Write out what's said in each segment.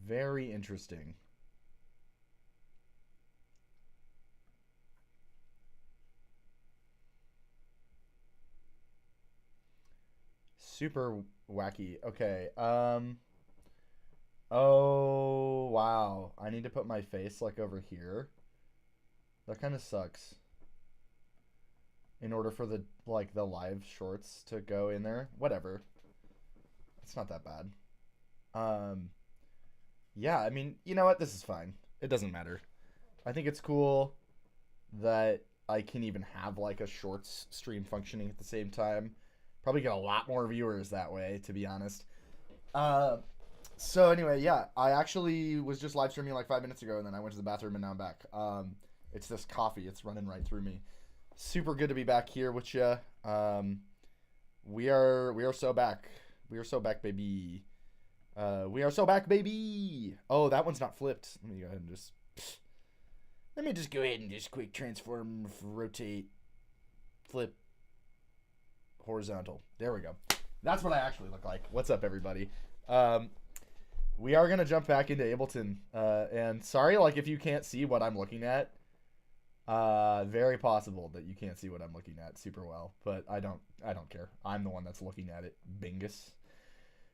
Very interesting. Super wacky. Okay. Oh, wow. I need to put my face like over here. That kind of sucks. In order for the the live shorts to go in there. Whatever. It's not that bad. Um yeah, I mean, you know what? This is fine. It doesn't matter. I think it's cool that I can even have like a shorts stream functioning at the same time. Probably get a lot more viewers that way, to be honest. Uh, so anyway, yeah, I actually was just live streaming like 5 minutes ago, and then I went to the bathroom, and now I'm back. It's this coffee; it's running right through me. Super good to be back here with you. We are so back. We are so back, baby. We are so back, baby. Oh, that one's not flipped. Let me go ahead and just. Let me just go ahead and just quick transform, rotate, flip, horizontal. There we go. That's what I actually look like. What's up, everybody? We are gonna jump back into Ableton. And sorry, like if you can't see what I'm looking at. Very possible that you can't see what I'm looking at super well, but I don't care. I'm the one that's looking at it. Bingus.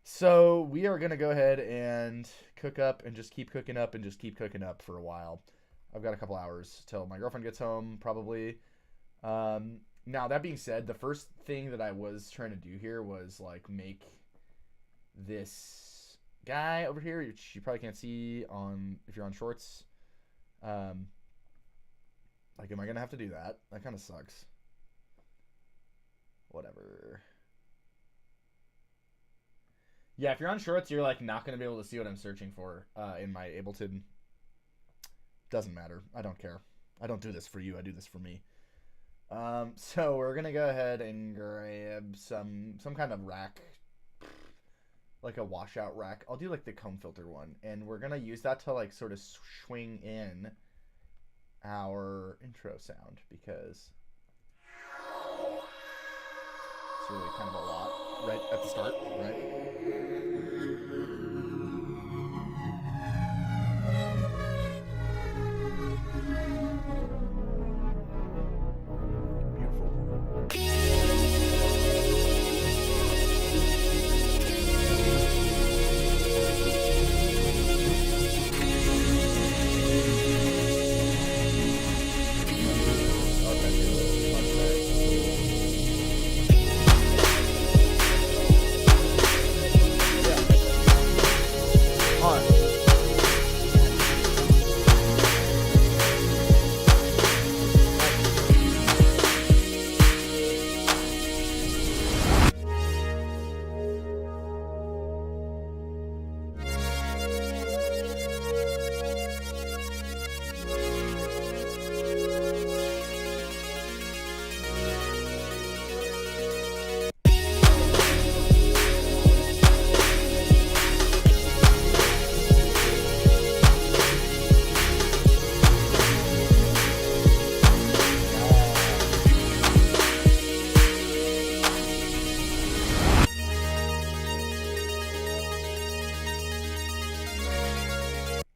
So we are gonna go ahead and cook up and just keep cooking up and just keep cooking up for a while. I've got a couple hours till my girlfriend gets home, probably. Now, that being said, the first thing that I was trying to do here was, like, make this guy over here, which you probably can't see if you're on shorts. Like, am I going to have to do that? That kind of sucks. Whatever. Yeah, if you're on shorts, you're, like, not going to be able to see what I'm searching for in my Ableton. Doesn't matter. I don't care. I don't do this for you. I do this for me. So we're gonna go ahead and grab some kind of rack, like a washout rack. I'll do like the comb filter one, and we're gonna use that to like sort of swing in our intro sound because it's really kind of a lot right at the start, right?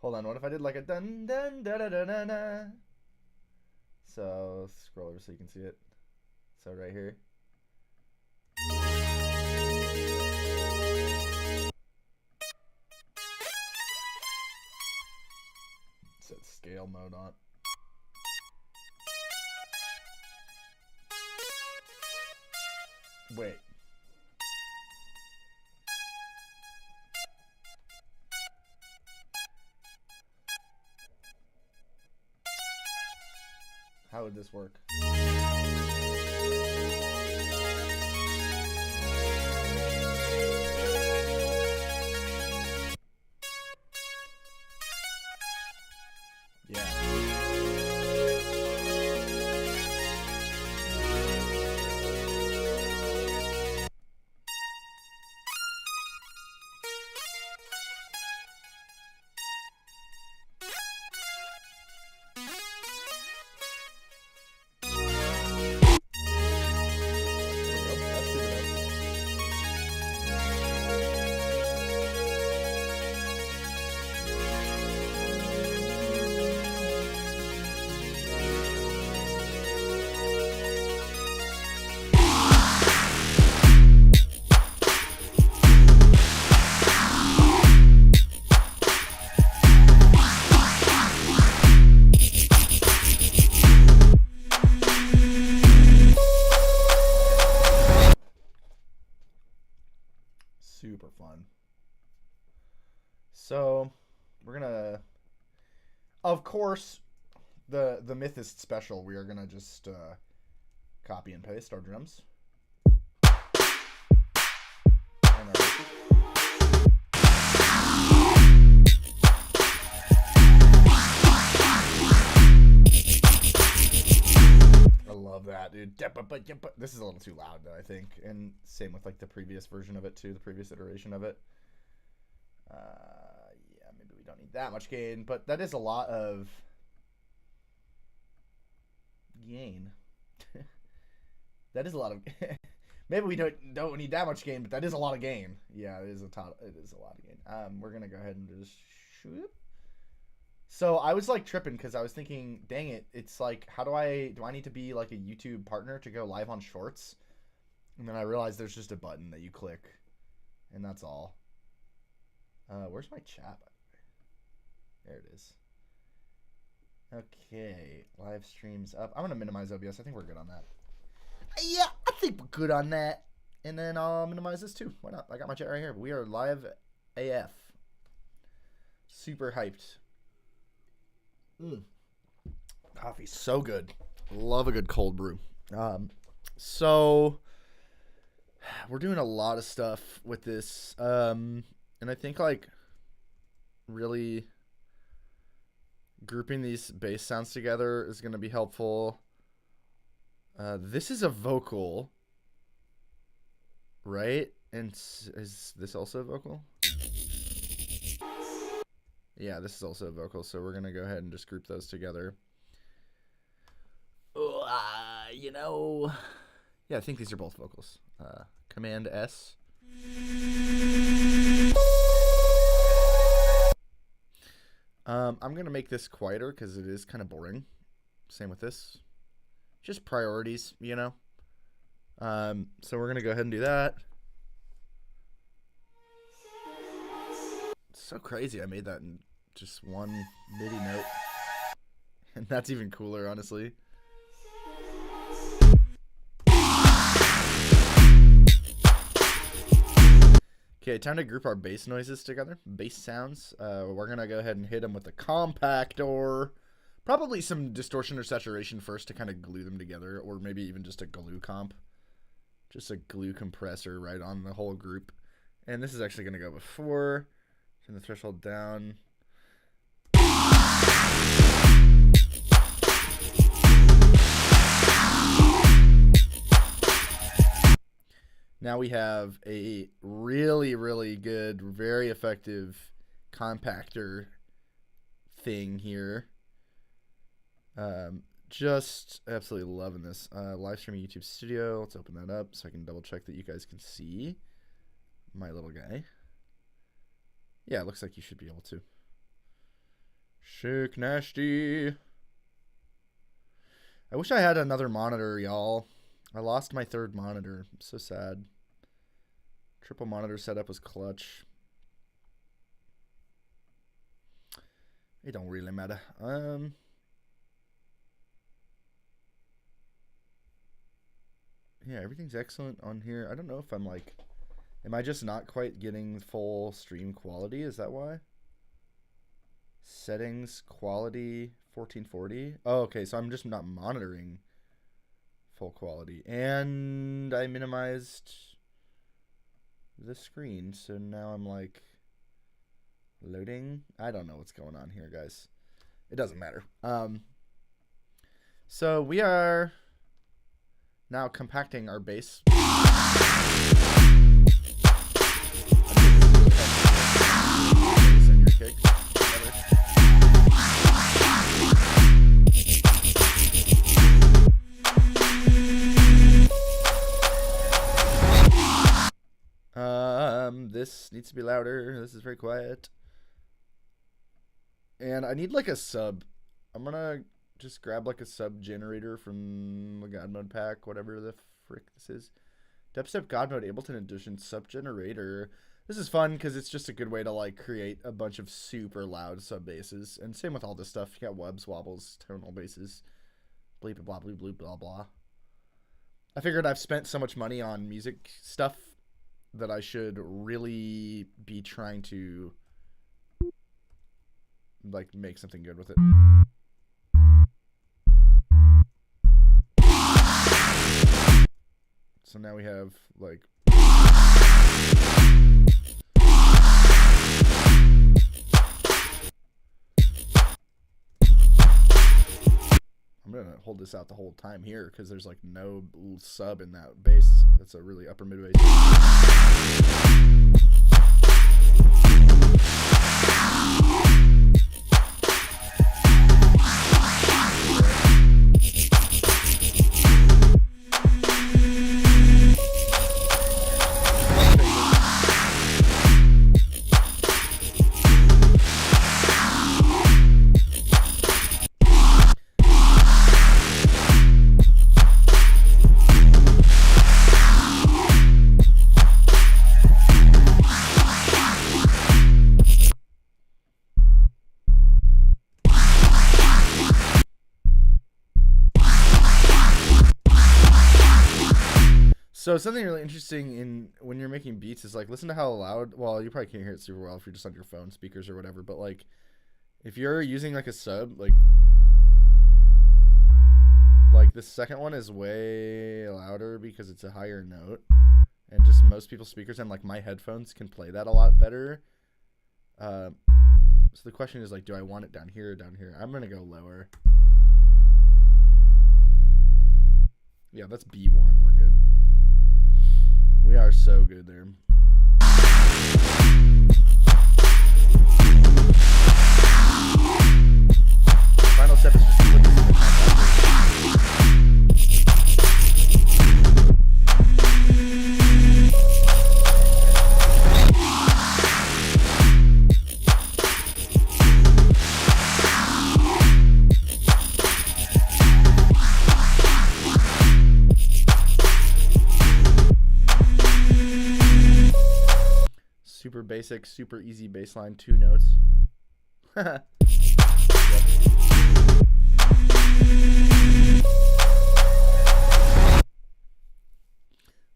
Hold on, what if I did like a dun dun da da da da da? So scroll over so you can see it. So right here. Set scale mode on. Wait. How would this work? Yeah. So we're gonna, of course, the MYTHIST special. We are gonna just copy and paste our drums. And our I love that, dude. This is a little too loud, though, I think. And same with like the previous version of it too, the previous iteration of it. Yeah, maybe we don't need that much gain, but that is a lot of gain. That is a lot of. Maybe we don't need that much gain, but that is a lot of gain. Yeah, it is a lot of gain. We're gonna go ahead and just shoot. So I was like tripping because I was thinking, dang it, it's like, do I need to be like a YouTube partner to go live on Shorts? And then I realized there's just a button that you click, and that's all. Where's my chat? There it is. Okay, live streams up. I'm gonna minimize OBS. I think we're good on that. Yeah, I think we're good on that. And then I'll minimize this too. Why not? I got my chat right here. We are live AF. Super hyped. Coffee's so good. Love a good cold brew. So we're doing a lot of stuff with this. And I think like really grouping these bass sounds together is going to be helpful. This is a vocal, right? And is this also a vocal? Yeah, this is also a vocal, so we're going to go ahead and just group those together. You know, yeah, I think these are both vocals. Command S. I'm going to make this quieter because it is kind of boring. Same with this. Just priorities, you know? So we're going to go ahead and do that. It's so crazy I made that in just one MIDI note. And that's even cooler, honestly. Okay, time to group our bass noises together. Bass sounds. We're going to go ahead and hit them with the compactor. Probably some distortion or saturation first to kind of glue them together. Or maybe even just a glue comp. Just a glue compressor right on the whole group. And this is actually going to go before. Turn the threshold down. Now we have a really, really good, very effective compactor thing here. Just absolutely loving this. Live streaming YouTube Studio. Let's open that up so I can double check that you guys can see my little guy. Yeah, it looks like you should be able to. Shake nasty. I wish I had another monitor, y'all. I lost my third monitor. I'm so sad. Triple monitor setup was clutch. It don't really matter. Yeah, everything's excellent on here. I don't know if I'm like, am I just not quite getting full stream quality? Is that why? Settings, quality, 1440. Oh, okay, so I'm just not monitoring full quality. And I minimized the screen, so now I'm like loading. I don't know what's going on here, guys. It doesn't matter. So we are now compacting our bass. This needs to be louder. This is very quiet. And I need like a sub. I'm gonna just grab like a sub generator from the God Mode pack, whatever the frick this is. Dubstep God Mode Ableton Edition sub generator. This is fun because it's just a good way to like create a bunch of super loud sub basses. And same with all this stuff. You got wubs, wobbles, tonal basses, bleep blah bleep bloop blah blah. I figured I've spent so much money on music stuff that I should really be trying to like make something good with it. So now we have like I'm gonna hold this out the whole time here because there's like no sub in that bass. That's a really upper mid bass. So something really interesting in when you're making beats is like listen to how loud. Well, you probably can't hear it super well if you're just on your phone speakers or whatever. But like, if you're using like a sub, like the second one is way louder because it's a higher note, and just most people's speakers and like my headphones can play that a lot better. So the question is like, do I want it down here or down here? I'm gonna go lower. Yeah, that's B1. We're good. We are so good there. Final step is just to put this in the compactor. Super basic, super easy bass line, 2 notes. Yep.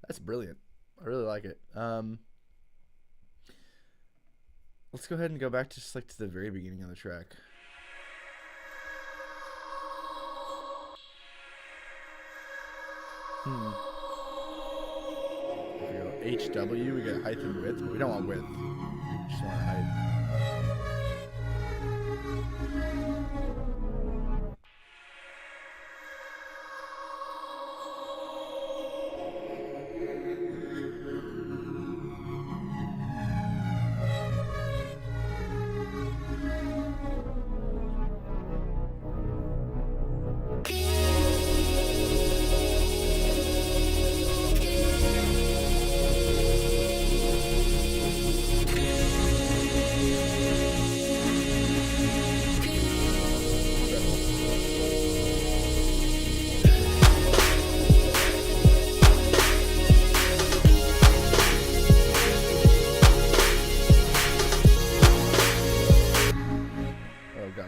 That's brilliant. I really like it. Let's go ahead and go back to just like to the very beginning of the track. HW, we get height and width, but we don't want width. We just want height.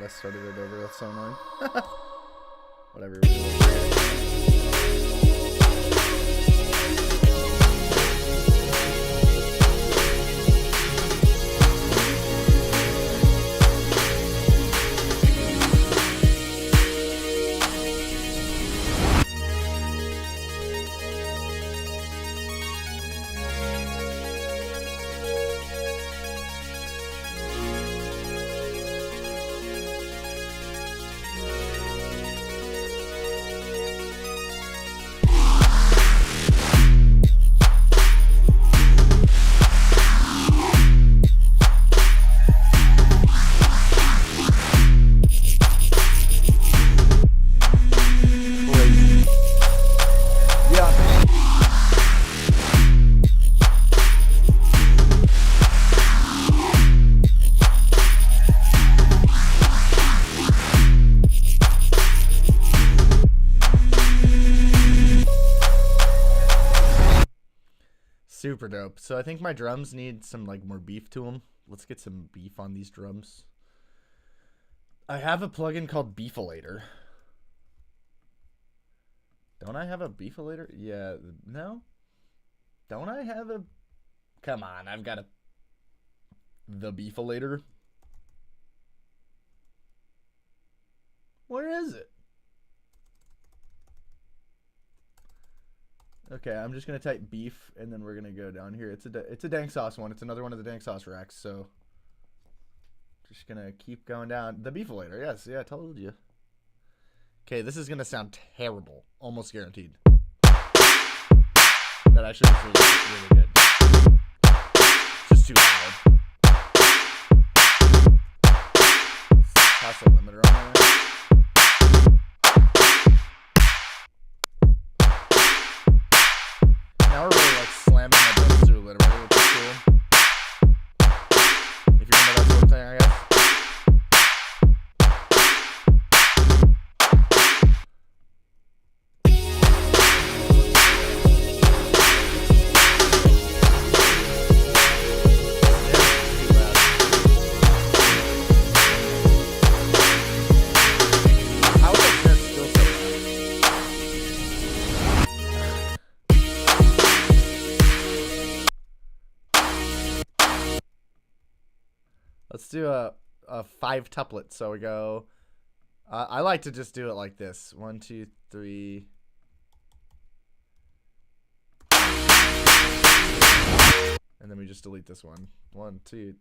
Started it over. That's so annoying. Whatever. Super dope. So I think my drums need some like more beef to them. Let's get some beef on these drums. I have a plugin called Beefilator. Don't I have a Beefilator? Yeah, no? Don't I have a... Come on, I've got the Beefilator. Where is it? Okay, I'm just gonna type beef, and then we're gonna go down here. It's a dank sauce one. It's another one of the dank sauce racks. So just gonna keep going down. The beefilator, yes, yeah, I told you. Okay, this is gonna sound terrible, almost guaranteed. That actually is really good. Just too loud. Toss a limiter on there. Now we're really like slamming my drums through literally, which is cool. If you remember that sort of thing, I guess. Let's do a 5 tuplet. So we go. I like to just do it like this. 1, 2, 3. And then we just delete this one. 1, 2.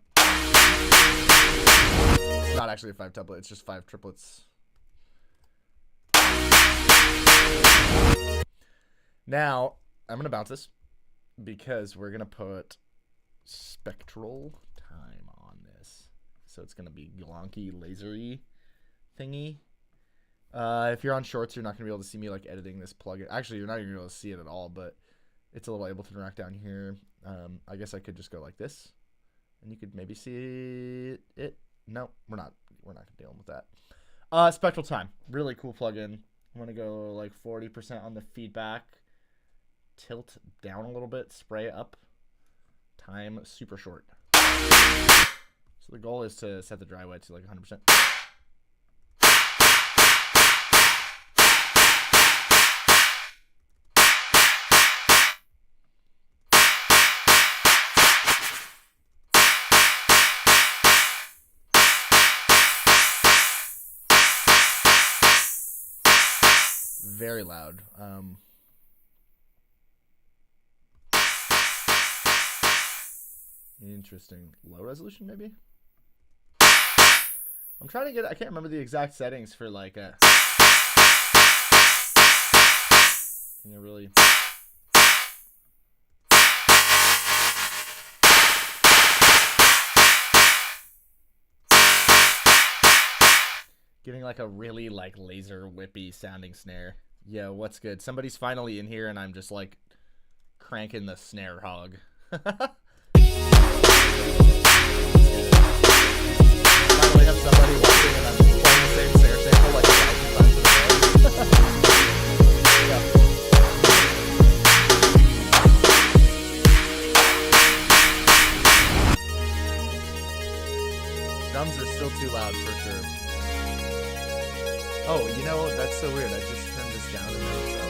It's not actually a 5 tuplet. It's just 5 triplets. Now I'm gonna bounce this because we're gonna put spectral time on this. So it's gonna be glonky, lasery thingy. If you're on shorts, you're not gonna be able to see me like editing this plugin. Actually, you're not even gonna be able to see it at all, but it's a little Ableton rack down here. I guess I could just go like this, and you could maybe see it. No, we're not dealing with that. Spectral time, really cool plugin. I'm gonna go like 40% on the feedback. Tilt down a little bit, spray it up. Time super short. So the goal is to set the dry wet to like 100%. Very loud. Interesting. Low resolution, maybe? I'm trying to get... I can't remember the exact settings for, like, a... Can you really... Getting, like, a really, like, laser whippy sounding snare. Yeah, what's good? Somebody's finally in here, and I'm just, like, cranking the snare hog. Finally have somebody watching and I'm playing the same snare sample like 1,000 times in a row. Yeah. Drums are still too loud for sure. Oh, you know, that's so weird. I just turned this down and now it's up.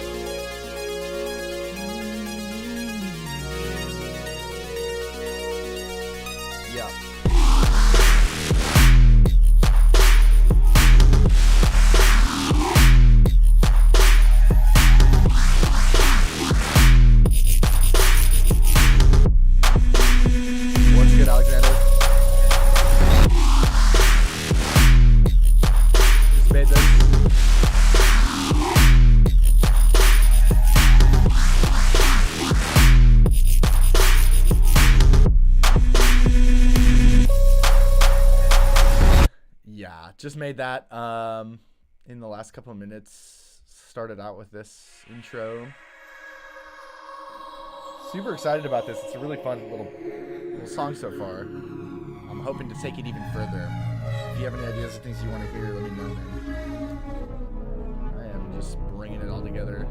Yeah. What's good, Alexander? Just made this. Yeah, just made that in the last couple of minutes. Started out with this intro. Super excited about this. It's a really fun little song so far. I'm hoping to take it even further. If you have any ideas of things you want to hear, let me know, man. I am just bringing it all together.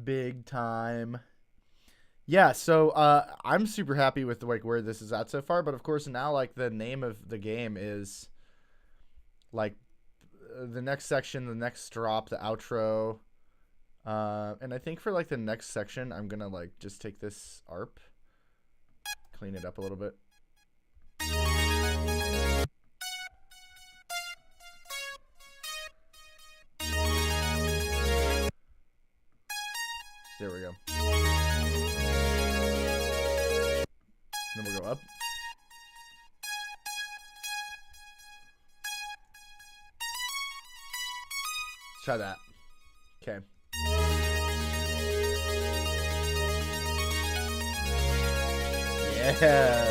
Big time. Yeah, so I'm super happy with like where this is at so far, but of course now like the name of the game is like the next section, the next drop, the outro. And I think for like the next section, I'm gonna like just take this ARP, clean it up a little bit. There we go. Then we'll go up. Let's try that. Okay. Yeah.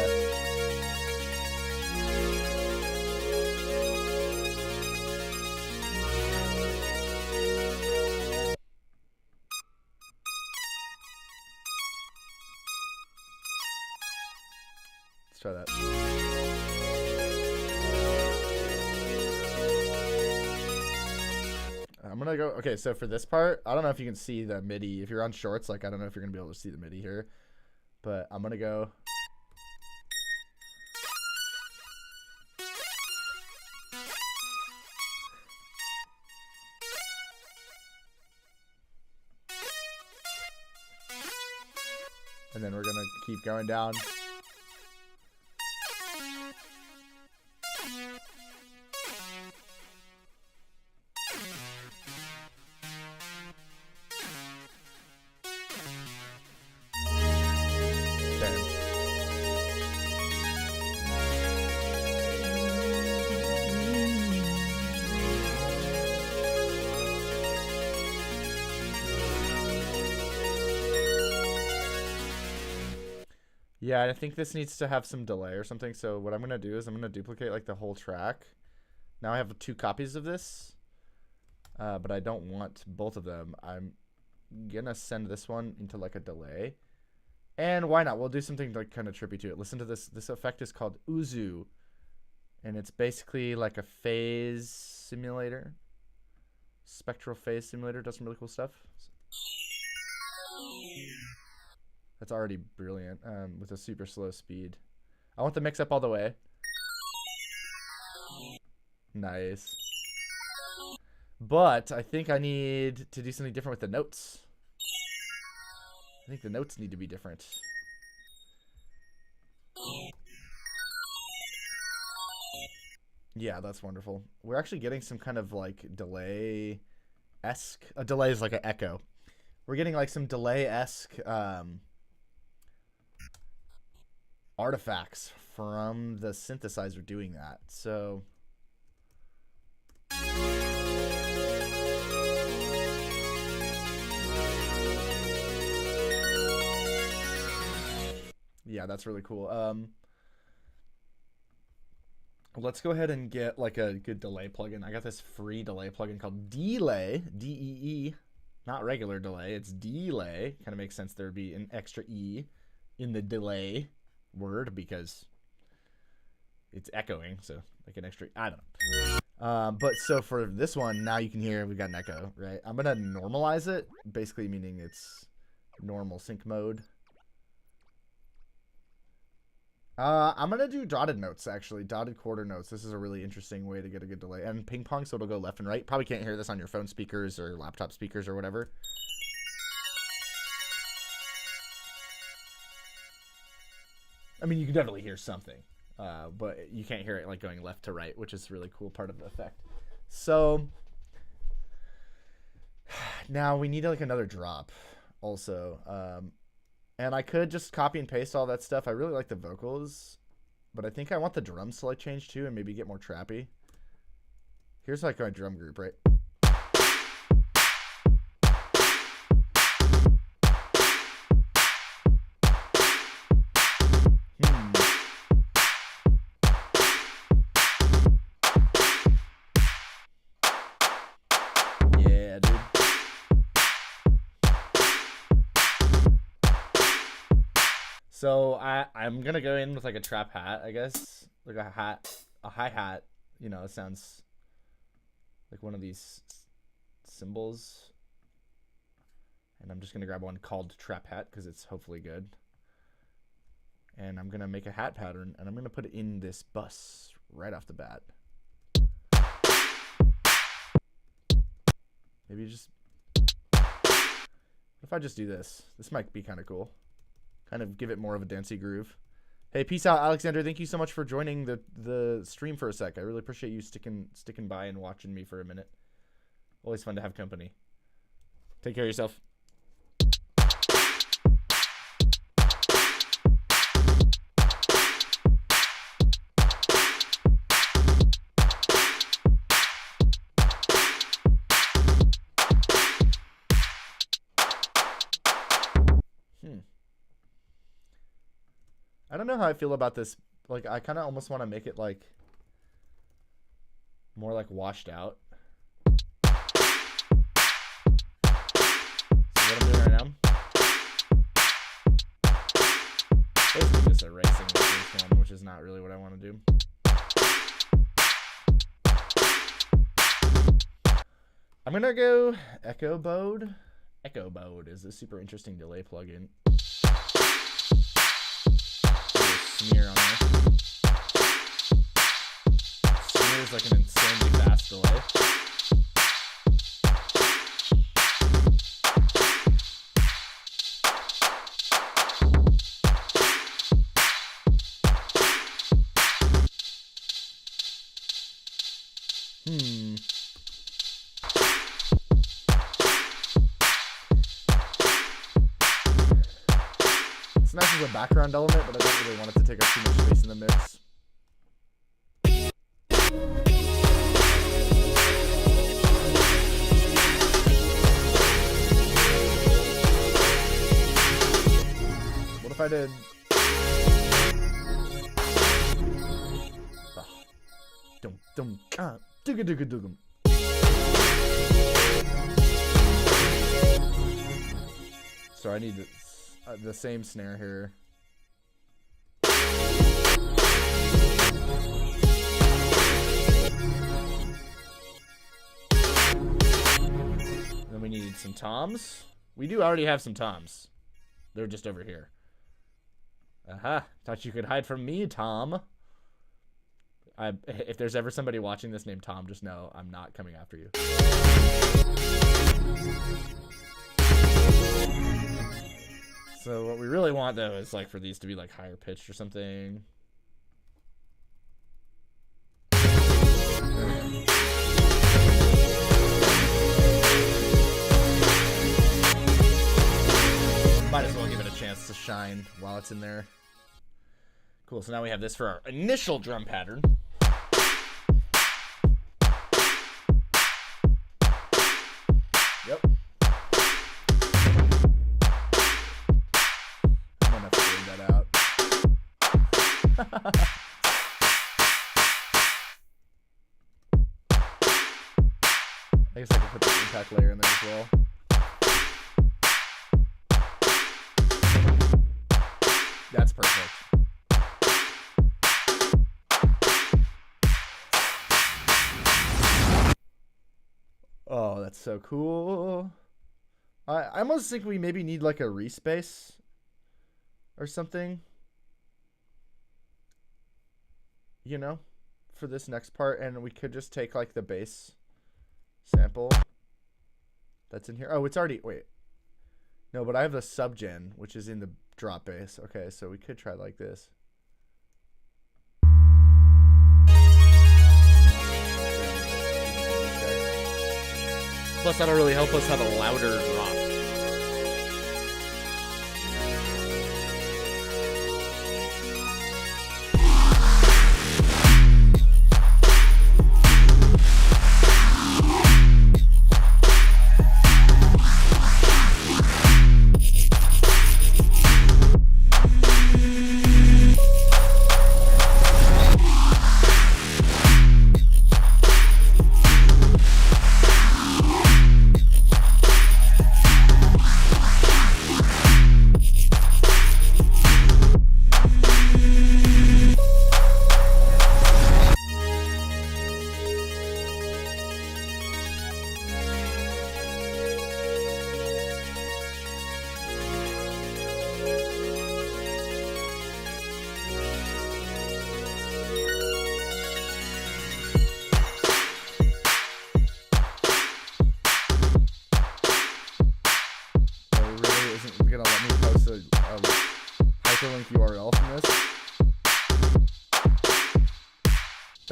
Let's try that. I'm gonna go. Okay, so for this part, I don't know if you can see the MIDI. If you're on shorts, like I don't know if you're gonna be able to see the MIDI here, but I'm gonna go. And then we're gonna keep going down. Yeah, I think this needs to have some delay or something. So what I'm going to do is I'm going to duplicate like the whole track. Now I have 2 copies of this, but I don't want both of them. I'm going to send this one into like a delay. And why not? We'll do something like kind of trippy to it. Listen to this. This effect is called Uzu. And it's basically like a phase simulator. Spectral phase simulator. Does some really cool stuff. That's already brilliant with a super slow speed. I want the mix up all the way. Nice. But I think I need to do something different with the notes. I think the notes need to be different. Yeah, that's wonderful. We're actually getting some kind of like delay-esque. A delay is like an echo. We're getting like some delay-esque artifacts from the synthesizer doing that. So yeah, that's really cool. Let's go ahead and get like a good delay plugin. I got this free delay plugin called Delay, D-E-E, not regular delay. It's delay. Kind of makes sense there would be an extra E in the delay word because it's echoing, so like an extra, I don't know. But so for this one, now you can hear we've got an echo, right? I'm gonna normalize it, basically meaning it's normal sync mode. I'm gonna do dotted notes, actually, dotted quarter notes. This is a really interesting way to get a good delay, and ping pong, so it'll go left and right. Probably can't hear this on your phone speakers or laptop speakers or whatever. I mean, you can definitely hear something, but you can't hear it like going left to right, which is a really cool part of the effect. So now we need like another drop also. And I could just copy and paste all that stuff. I really like the vocals, but I think I want the drums to like change too and maybe get more trappy. Here's like my drum group, right? Yeah, dude. So I'm gonna go in with like a trap hat, I guess, like a hi-hat. You know, it sounds like one of these cymbals. And I'm just going to grab one called Trap Hat because it's hopefully good. And I'm going to make a hat pattern, and I'm going to put it in this bus right off the bat. Maybe just... What if I just do this? This might be kind of cool. Kind of give it more of a dancey groove. Hey, peace out, Alexander. Thank you so much for joining the stream for a sec. I really appreciate you sticking by and watching me for a minute. Always fun to have company. Take care of yourself. I don't know how I feel about this. Like, I kind of almost want to make it, like, more, like, washed out. So what I'm doing right now, basically just erasing the first one, which is not really what I want to do. I'm going to go Echo Bode. Echo Bode is a super interesting delay plugin. Smear on there. Smear is like an insanely fast delay. It's nice as a background element, but I don't really want it to take up too much space in the mix. What if I did... So I need the same snare here. Then we need some toms. We do already have some toms. They're just over here. Aha. Thought you could hide from me, Tom. If there's ever somebody watching this named Tom, just know I'm not coming after you. So what we really want, though, is like for these to be like higher pitched or something. Might as well give it a chance to shine while it's in there. Cool, so now we have this for our initial drum pattern. Yep. I'm gonna figure that out. I guess I can put the impact layer in there as well. That's perfect. Oh, that's so cool. I almost think we maybe need like a respace or something. You know, for this next part, and we could just take like the bass sample that's in here. Oh, it's already, wait. No, but I have the subgen, which is in the drop bass. Okay, so we could try like this. Plus, that'll really help us have a louder drop.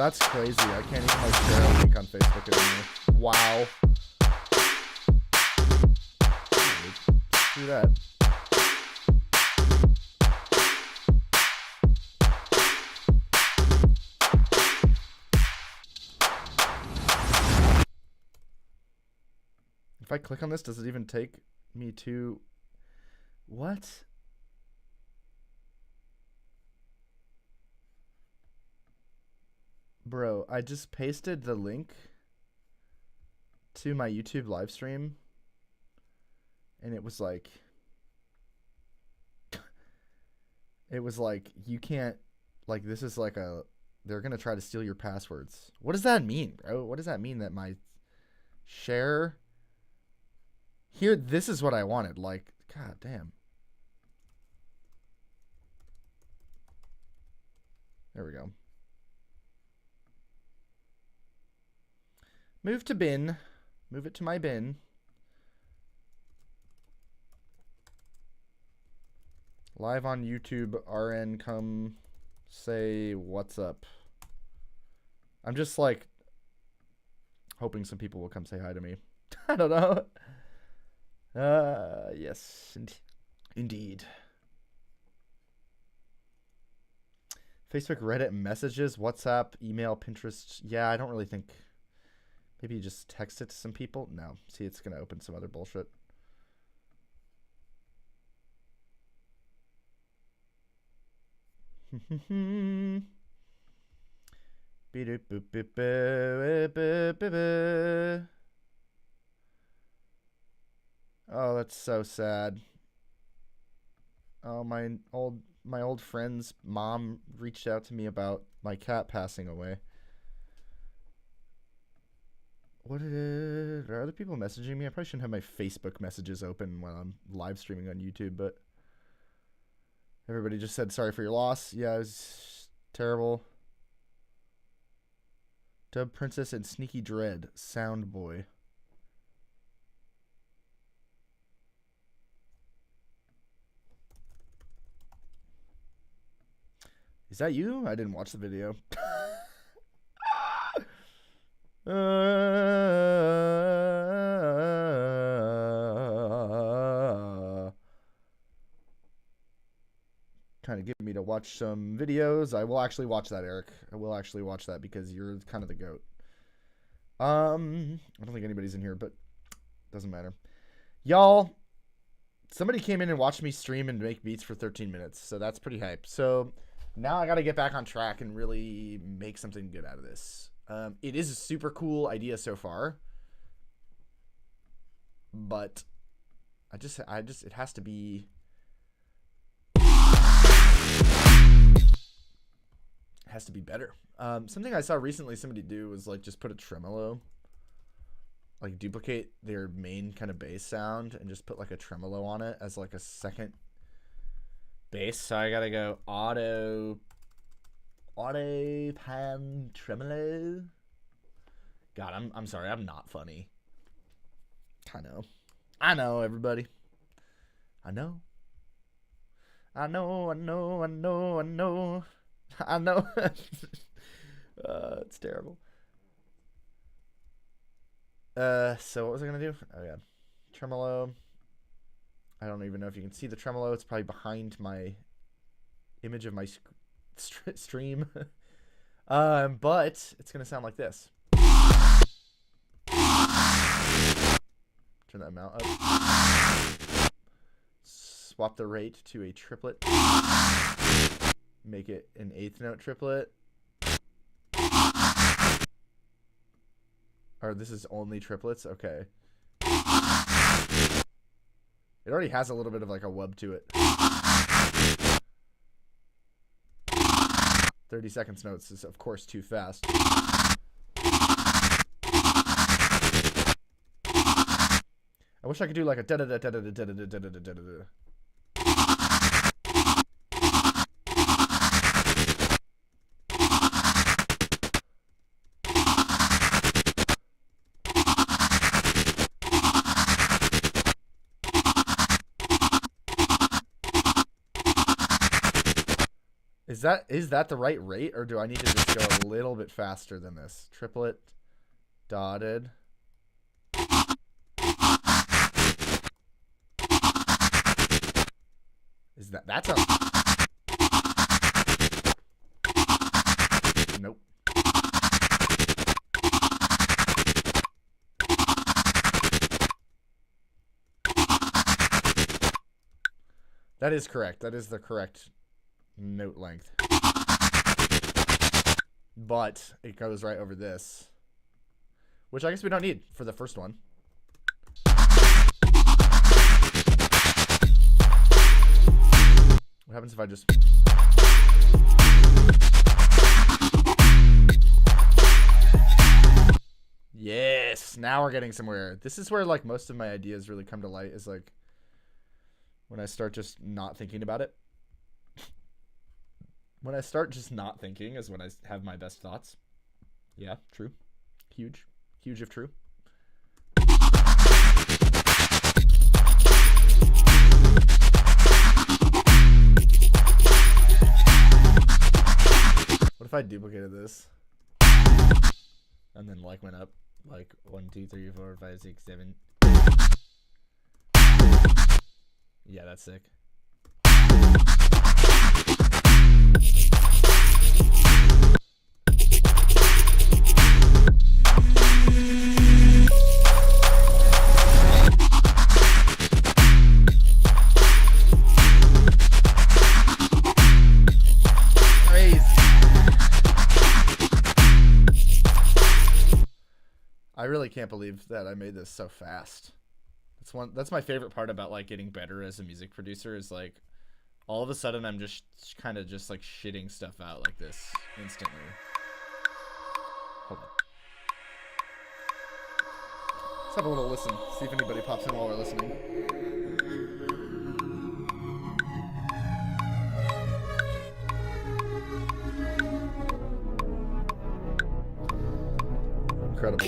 That's crazy. I can't even like share a link on Facebook anymore. Wow. Do that. If I click on this, does it even take me to what? Bro, I just pasted the link to my YouTube live stream and it was like you can't, like, this is like they're gonna try to steal your passwords. What does that mean, bro? What does that mean that my share here, this is what I wanted, like, god damn. There we go. Move to bin. Move it to my bin. Live on YouTube, RN, come say what's up. I'm just like hoping some people will come say hi to me. I don't know. Yes, indeed. Facebook, Reddit, messages, WhatsApp, email, Pinterest. Yeah, I don't really think. Maybe you just text it to some people? No. See, it's going to open some other bullshit. Oh, that's so sad. Oh, my old friend's mom reached out to me about my cat passing away. Are other people messaging me? I probably shouldn't have my Facebook messages open when I'm live streaming on YouTube, but everybody just said sorry for your loss. Yeah, it was terrible. Dub Princess and Sneaky Dread, Sound Boy. Is that you? I didn't watch the video. Kind of get me to watch some videos. I will actually watch that, Eric. I will actually watch that because you're kind of the goat. I don't think anybody's in here, but doesn't matter. Y'all, somebody came in and watched me stream and make beats for 13 minutes, so that's pretty hype. So now I got to get back on track and really make something good out of this. It is a super cool idea so far, but it has to be. Has to be better. Something I saw recently somebody do was like just put a tremolo, like duplicate their main kind of bass sound and just put like a tremolo on it as like a second bass. So I gotta go auto pan tremolo. God, I'm sorry, I'm not funny. I know everybody. I know it's terrible. So what was I gonna do? Oh yeah, tremolo. I don't even know if you can see the tremolo. It's probably behind my image of my stream. But it's gonna sound like this. Turn that amount up. Swap the rate to a triplet. Make it an eighth note triplet. Or this is only triplets? Okay. It already has a little bit of like a wub to it. 30 seconds notes is of course too fast. I wish I could do like a da da da da da da da da da da da da. Is that the right rate, or do I need to just go a little bit faster than this? Triplet, dotted. Is that's a... Nope. That is correct. That is the correct note length. But it goes right over this, which I guess we don't need for the first one. What happens if I just... Yes, now we're getting somewhere. This is where like most of my ideas really come to light, is like when I start just not thinking about it. When I start just not thinking is when I have my best thoughts. Yeah, true. Huge. Huge if true. What if I duplicated this? And then like went up like 1, 2, 3, 4, 5, 6, 7. Yeah, that's sick. I really can't believe that I made this so fast. That's my favorite part about like getting better as a music producer, is like all of a sudden I'm just kind of just like shitting stuff out like this instantly. Hold on. Let's have a little listen. See if anybody pops in while we're listening. Incredible.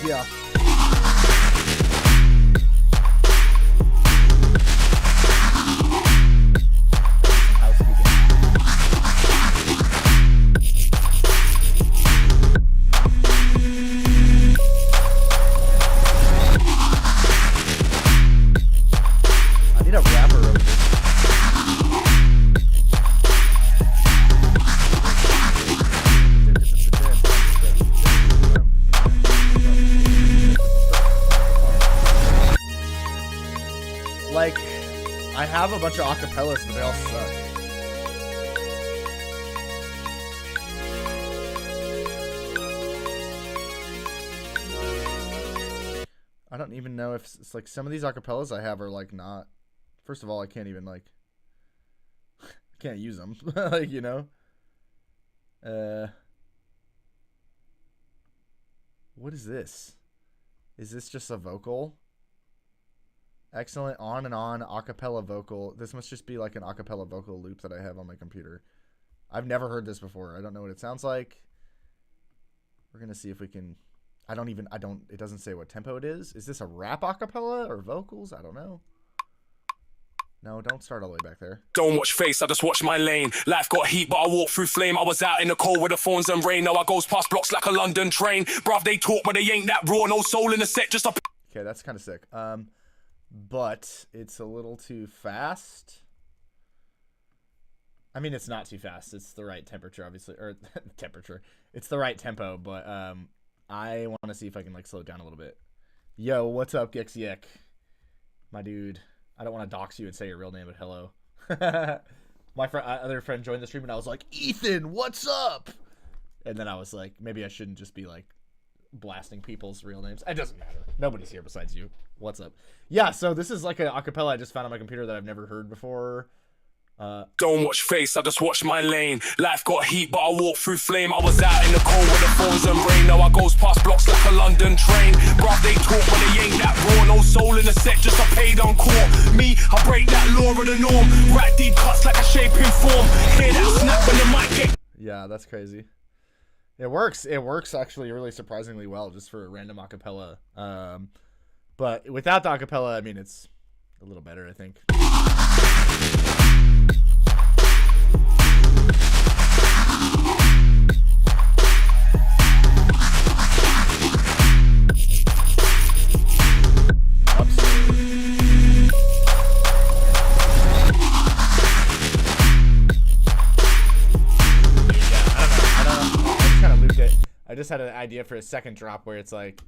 Yeah. I need a rapper over this. Like, I have a bunch of acapellas, but they all suck. I don't even know if it's like some of these acapellas I have are like not. First of all, I can't even like. I can't use them, like, you know. What is this? Is this just a vocal? Excellent on and on acapella vocal. This must just be like an acapella vocal loop that I have on my computer. I've never heard this before. I don't know what it sounds like. We're going to see if we can... it doesn't say what tempo it is. Is this a rap acapella or vocals? I don't know. No, don't start all the way back there. Don't watch face, I just watch my lane. Life got heat, but I walk through flame. I was out in the cold with the thorns and rain. Now I goes past blocks like a London train. Bruv, they talk, but they ain't that raw. No soul in the set, just a... Okay, that's kind of sick. But it's a little too fast. I mean, it's not too fast. It's the right temperature, obviously. Or, temperature. It's the right tempo, but I want to see if I can, like, slow it down a little bit. Yo, what's up, Gexiek? My dude. I don't want to dox you and say your real name, but hello. my other friend joined the stream, and I was like, Ethan, what's up? And then I was like, maybe I shouldn't just be like blasting people's real names. It doesn't matter. Nobody's here besides you. What's up? Yeah, so this is like an acapella I just found on my computer that I've never heard before. Don't watch face, I just watch my lane. Life got heat, but I walk through flame. I was out in the cold with the phones and rain. Now I goes past blocks like a London train. Bruv, they talk, but they ain't that raw. No soul in the set, just a paid on court. Me, I break that law of the norm. Rat deep cuts like a shaping form. Hear that snap when the mic get. Yeah, that's crazy. It works. It works actually really surprisingly well just for a random acapella. But without the acapella, I mean, it's a little better, I think. I just had an idea for a second drop where it's like,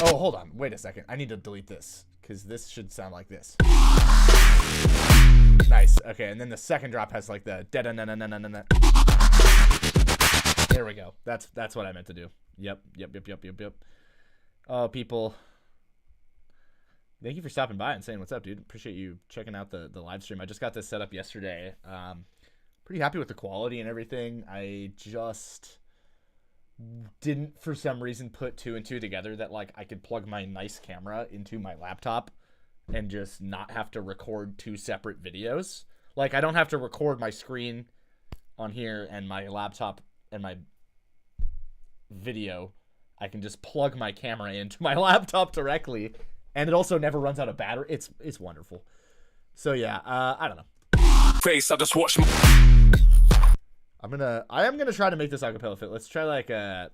oh, hold on, wait a second, I need to delete this because this should sound like this. Nice. Okay, and then the second drop has like the da da na na na na na. There we go. That's what I meant to do. Yep. Oh, people, thank you for stopping by and saying what's up, dude. Appreciate you checking out the live stream. I just got this set up yesterday. Pretty happy with the quality and everything. I just didn't, for some reason, put 2 and 2 together that like I could plug my nice camera into my laptop and just not have to record 2 separate videos. Like I don't have to record my screen on here and my laptop and my video. I can just plug my camera into my laptop directly, and it also never runs out of battery. It's wonderful. So yeah, I don't know. Face, I just watch my. I am gonna try to make this acapella fit. Let's try like how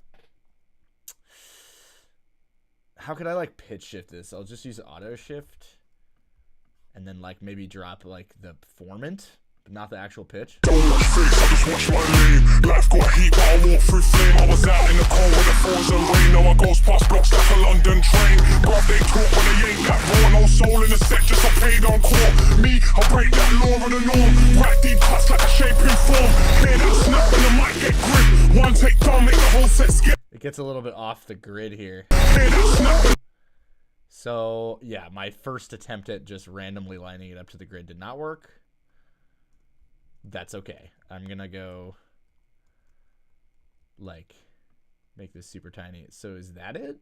could I like pitch shift this? I'll just use auto shift and then like maybe drop like the formant, but not the actual pitch. Don't watch face, I just watch my lane. Life got heat, but I walk through flame. I was out in the cold with the phones and rain. Now I goes past blocks like a London train. Bruv, they talk, but they ain't that raw. No soul in the set, just a paid on court. Me, I break that law of the norm. Rat deep cuts like a shaping form. Hear that snap and the mic get grip. One take down, make the whole set skip. It gets a little bit off the grid here. Hear that snap. So yeah, my first attempt at just randomly lining it up to the grid did not work. That's okay. I'm gonna go like make this super tiny. So is that it?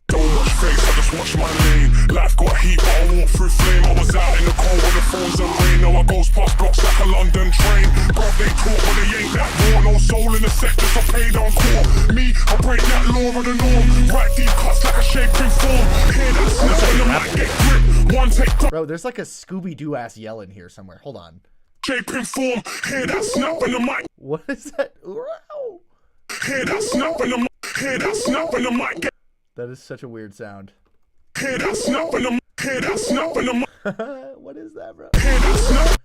Don't watch face, I just watch my lane. Life got heat, but I walk through flame. I was out in the cold with the phones and rain. Now I goes past blocks like a London train. Bruv, they talk, but they ain't that raw. No soul in the set, just a paid on court. Me, I break that law of the norm. Right deep cuts like a shaping form. Hear that snap when the mic get grip. One take down. Bro, there's like a Scooby-Doo ass yell in here somewhere. Hold on. Shaping form. Hear that snap when the mic. What is that? Wow. Hear that snap when the mic. Hear that snap when the mic get. That is such a weird sound. Hear that snap when the mic. Hear that snap when the mic. What is that, bro? Hear that snap.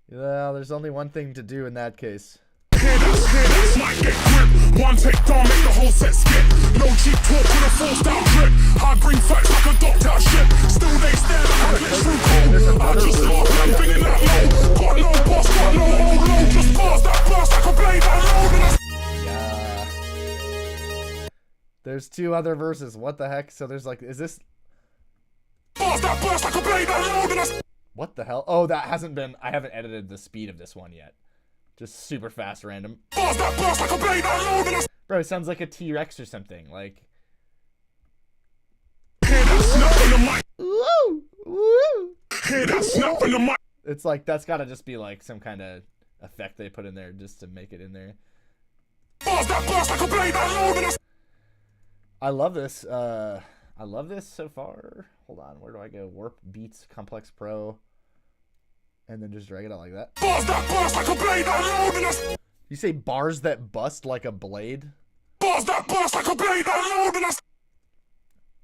Well, there's only one thing to do in that case. Hear that mic get grip. One take down, make the whole set skip. No cheap talk with a forced out drip. I bring facts like a doctor ship. Still they stare like a glitch through cold. I just thought I'm bringing that low. Got no boss, got no old low. Just pass that burst like a blade that load. Yeah. There's 2 other verses. What the heck? So there's like, is this? Pass that burst like a blade that load. What the hell? Oh, that hasn't been. I haven't edited the speed of this one yet. Just super fast, random. Pass that burst like a blade that load. Bro, it sounds like a T-Rex or something. Like. Hear that snap in the mic. Woo! Woo! Hear that snap in the mic. It's like that's gotta just be like some kind of effect they put in there just to make it in there. Pass that burst like a blade that load. I love this. I love this so far. Hold on, where do I go? Warp Beats Complex Pro, and then just drag it out like that. Bars that burst like a blade that load. You say bars that bust like a blade? Bars that burst like a blade that load.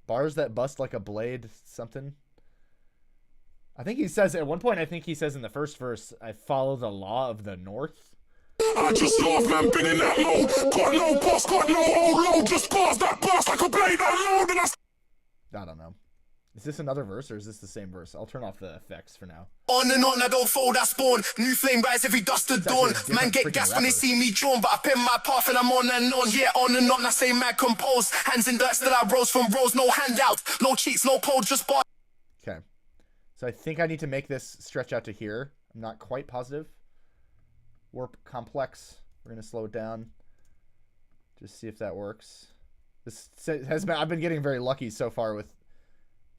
Bars that bust like a blade, something. I think he says at one point. I think he says in the first verse, "I follow the law of the North." I just love man, been in that low. Got no boss, got no old low. Just bars that burst like a blade that load. I don't know. Is this another verse or is this the same verse? I'll turn off the effects for now. On and on, I don't fold, I spawn. New flame rise every dust to dawn. Man get gas when they see me drawn, but I pin my path and I'm on and on. Yeah, on and on, I say man compose. Hands in dirt, still I rose from rows. No handouts, no cheats, no cold, just bar. Okay. So I think I need to make this stretch out to here. I'm not quite positive. Warp complex. We're going to slow it down. Just see if that works. This has been, I've been getting very lucky so far with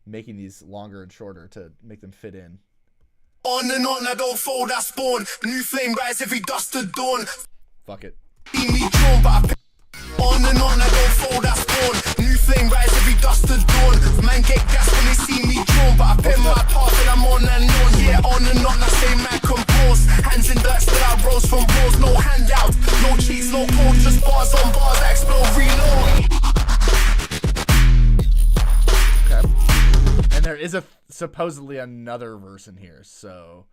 making these longer and shorter to make them fit in. On and on, I don't fold, I spawn. New flame rise every dust to dawn. Fuck it. See me drawn, but I on and on, I don't fold, I spawn. New flame rise every dust to dawn. Man get gas when they see me drawn, but I pin my path and I'm on and on. Yeah, on and on, I say man compose. Hands in dirt, still I rose from rows. No handouts, no cheats, no cold, just bars on bars. I explode, reload. And there is a supposedly another verse in here, so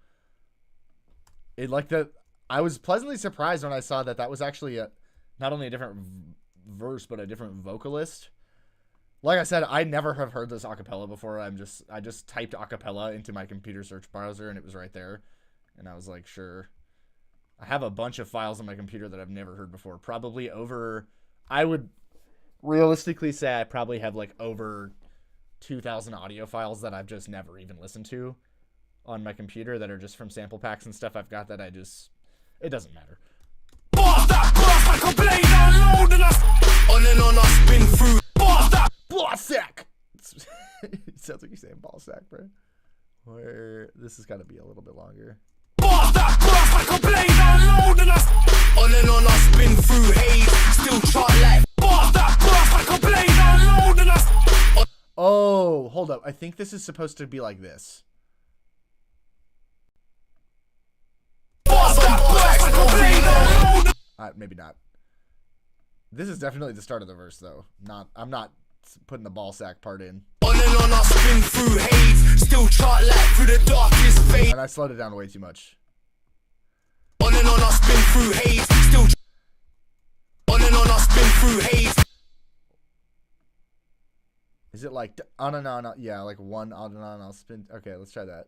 it like that. I was pleasantly surprised when I saw that was actually not only a different verse but a different vocalist. Like I said, I never have heard this acapella before. I just typed acapella into my computer search browser and it was right there, and I was like, sure. I have a bunch of files on my computer that I've never heard before. Probably over. I would realistically say I probably have like over 2,000 audio files that I've just never even listened to on my computer that are just from sample packs and stuff I've got that it doesn't matter. Boss that boss like a blade unload and on and on I spin through. Boss that ball sack. It sounds like you're saying ball sack, bro. Where this has got to be a little bit longer. Boss that boss like a blade unload and on and on I spin through haze. Still chart like boss that boss like a blade unload and Oh, hold up. I think this is supposed to be like this. Maybe not. This is definitely the start of the verse, though. I'm not putting the ball sack part in. On and on I spin through haze. Still chart like through the darkest fade. And I slowed it down way too much. On and on I spin through haze. Still on and on I spin through haze. Is it like on and on? Yeah, like one on and on. I'll spin. Okay, let's try that.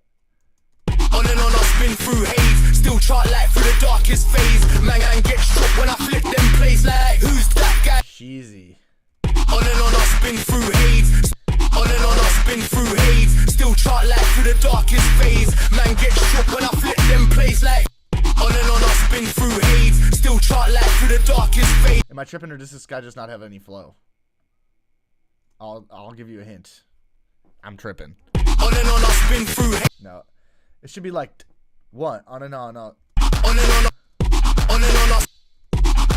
On and on I spin through haze. Still chart like through the darkest phase. Man get shook when I flip them plays like who's that guy? Cheesy. On and on I spin through haze. On and on I spin through haze. Still chart like through the darkest phase. Man get shook when I flip them plays like. On and on I spin through haze. Still chart like through the darkest phase. Am I tripping or does this guy just not have any flow? I'll give you a hint. I'm tripping. On and on I spin through haze. No. It should be like one on and on. On and on. On and on.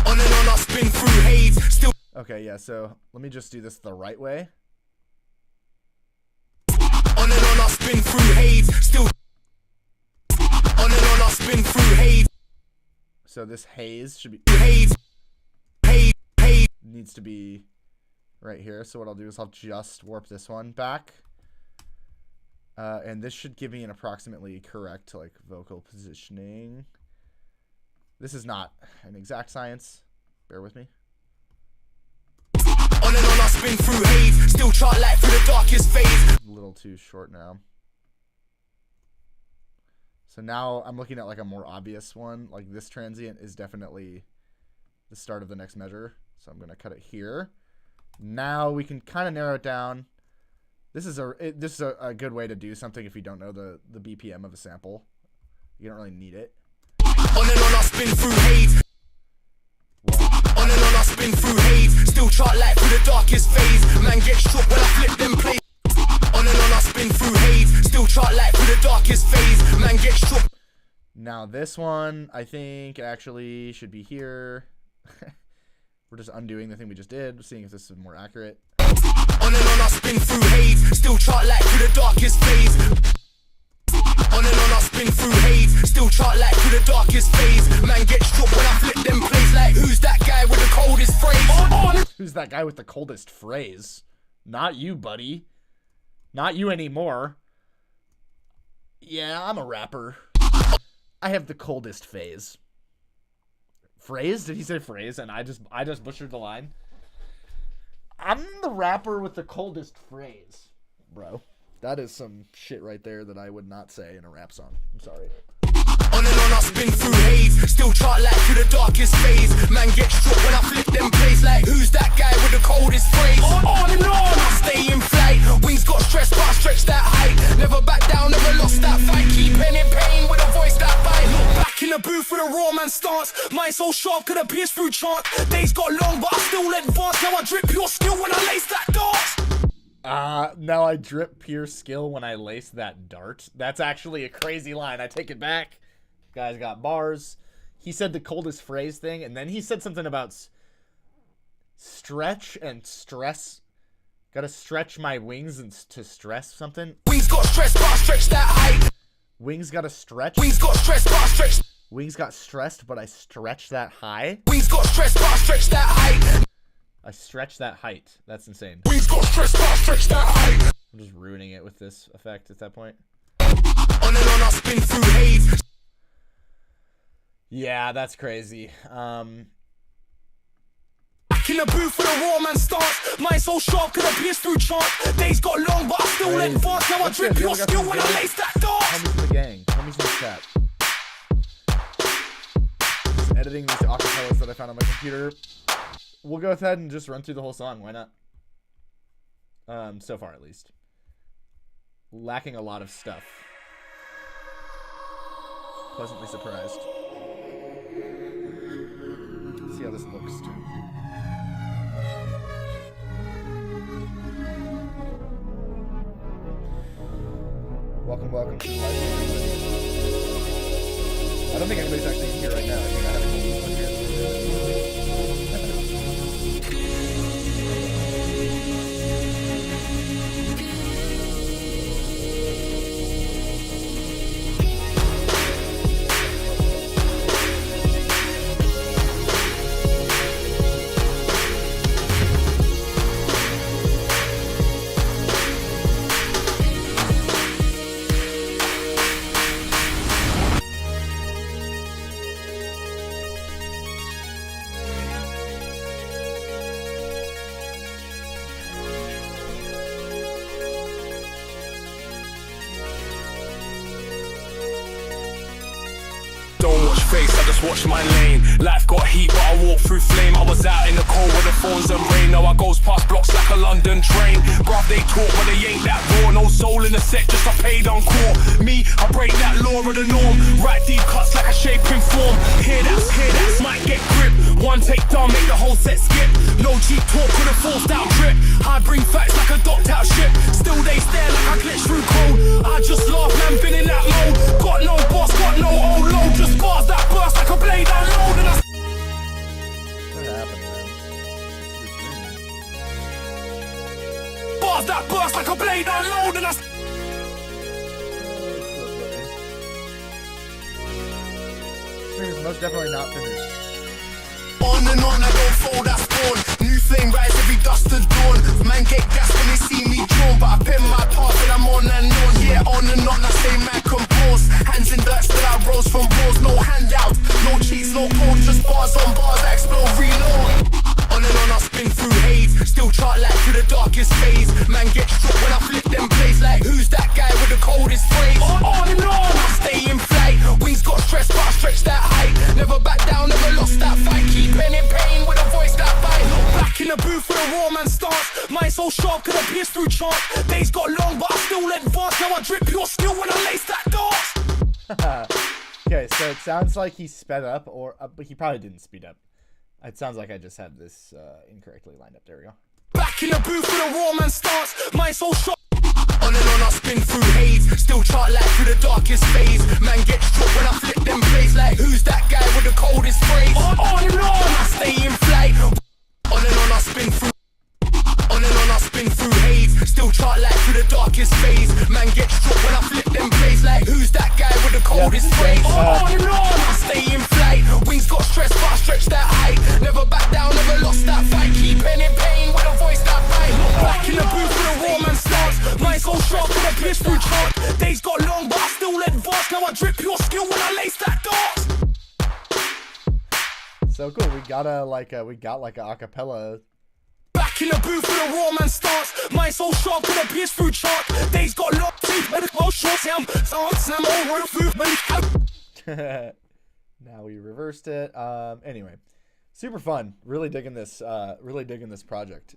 On and on I spin through haze. Still. Okay, yeah. So let me just do this the right way. On and on I spin through haze. Still. On and on I spin through haze. So this haze should be haze. Haze. Haze needs to be right here. So what I'll do is I'll just warp this one back. And this should give me an approximately correct like vocal positioning. This is not an exact science. Bear with me. On and on I spin through haze. Still chart like through the darkest phase. A little too short now. So now I'm looking at like a more obvious one. Like this transient is definitely the start of the next measure. So I'm going to cut it here. Now we can kind of narrow it down. This is a good way to do something if you don't know the BPM of a sample. You don't really need it. On and on I spin through haze. On and on I spin through haze. Still chart like through the darkest phase. Man get shook when I flip them plays. On and on I spin through haze. Still chart like through the darkest phase. Man get shook. Now this one I think actually should be here. We're just undoing the thing we just did, seeing if this is more accurate. On and on I spin through haze. Still chart like through the darkest phase. On and on I spin through haze. Still chart like through the darkest phase. Man get shook when I flip them plays like who's that guy with the coldest phrase? Who's that guy with the coldest phrase? Not you, buddy. Not you anymore. Yeah, I'm a rapper. I have the coldest phase. Phrase? Did he say phrase? And I just butchered the line. I'm the rapper with the coldest phrase, bro. That is some shit right there that I would not say in a rap song. I'm sorry. On and on I spin through haze, still chart like to the darkest phase. Man get struck when I flip them plays like who's that guy with the coldest phrase? On and on I stay in flight, wings got stressed but I stretch that height. Never back down, never lost that fight. Keep pen in pain with a voice that bite. Look back in the booth with a raw man stance. Mind so sharp could have pierced through chant. Days got long but I still advance. Now I drip pure skill when I lace that dance. Now I drip pure skill when I lace that dart. That's actually a crazy line. I take it back. Guy's got bars. He said the coldest phrase thing, and then he said something about stretch and stress. Gotta stretch my wings and to stress something. Wings got stressed, but I stretch that height. Wings gotta stretch. Wings got stressed, but I stretch. Wings got stressed, but I stretch that high. Wings got stressed, but I stretch that height. I stretch that height. That's insane. Wings got stressed, but I stretch that height. I'm just ruining it with this effect at that point. On and on I spin through haze. Yeah, that's crazy. Back in the booth with a raw man stance. Mind so sharp could have pierced through chant. Days got long but I still advance. Now I drip your skill when I lace that dance. Homies in the gang. Homies in the chat. Just editing these acapellas that I found on my computer. We'll go ahead and just run through the whole song. Why not? So far at least. Lacking a lot of stuff. Pleasantly surprised. See how this looks too. Welcome to the live stream. I don't think anybody's actually here right now. I think I have a whole bunch here. Watch my lane. Life got heat, but I walk through flame. I was out in the cold with the phones and rain. Now I goes past blocks like a London train. Bruv, they talk, but they ain't that raw. No soul in the set, just a paid on call. Me, I break that law of the norm. Right deep cuts like a shaping form. Hear that, might get grip. One take down, make the whole set skip. No cheap talk with a forced out drip. I bring facts like a docked out ship. Still they stare like I glitch through code. I just laugh, man, been in that mode. Got no boss, got no old load. Just bars that burst like a blade unload. And I What happened, man? bars that burst like a blade unload. And I Stream is most definitely not finished. on and on, I don't fold, I spawn. New flame rise every dust to dawn. Man get gas when they see me drawn, but I pen my part and I'm on and on. Yeah, on and on, I say man compose. Hands in dirt, still I rose from balls. No handout, no cheats, no codes, just bars on bars, I explode, reload. On and on, I spin through haze. Still chart like to the darkest phase. Man get struck when I flip them plays like who's that guy with the coldest phrase? On and on, I stay in flight. Wings got stressed, but I stretch that height. Never back down, never lost that fight. Keep pen in pain with a voice that bite. Back in the booth with a raw man stance. Mind so sharp could have pierced through chant. Days got long, but I still advance. Now I drip pure skill when I lace that dance. Okay, so it sounds like he sped up, or but he probably didn't speed up. It sounds like I just had this incorrectly lined up. There we go. Back in the booth with a raw man stance. Mind so sharp. On and on I spin through haze. Still chart like through the darkest phase. Man get struck when I flip them plays like who's that guy with the coldest phrase? On and on I stay in flight. On and on I spin through. On and on I spin through haze. Still chart like through the darkest phase. Man get struck when I flip them plays like who's that guy with the coldest phrase? On and on I stay in flight. Wings got stressed but I stretch that height. Never back down, never lost that fight. Keep pen in pain with a voice that bite. Back in the booth with a raw man stance. Mind so sharp with a pierce through chant. Days got long but I still advance. Now I drip pure skill when I lace that dance. So cool. We got like a acapella. Back back in the booth with a raw man stance. Mind so sharp, could have pierced through chart. Days got locked deep, but it's well short. Sam, all road through, man. Now we reversed it. Anyway, super fun. Really digging this. Really digging this project.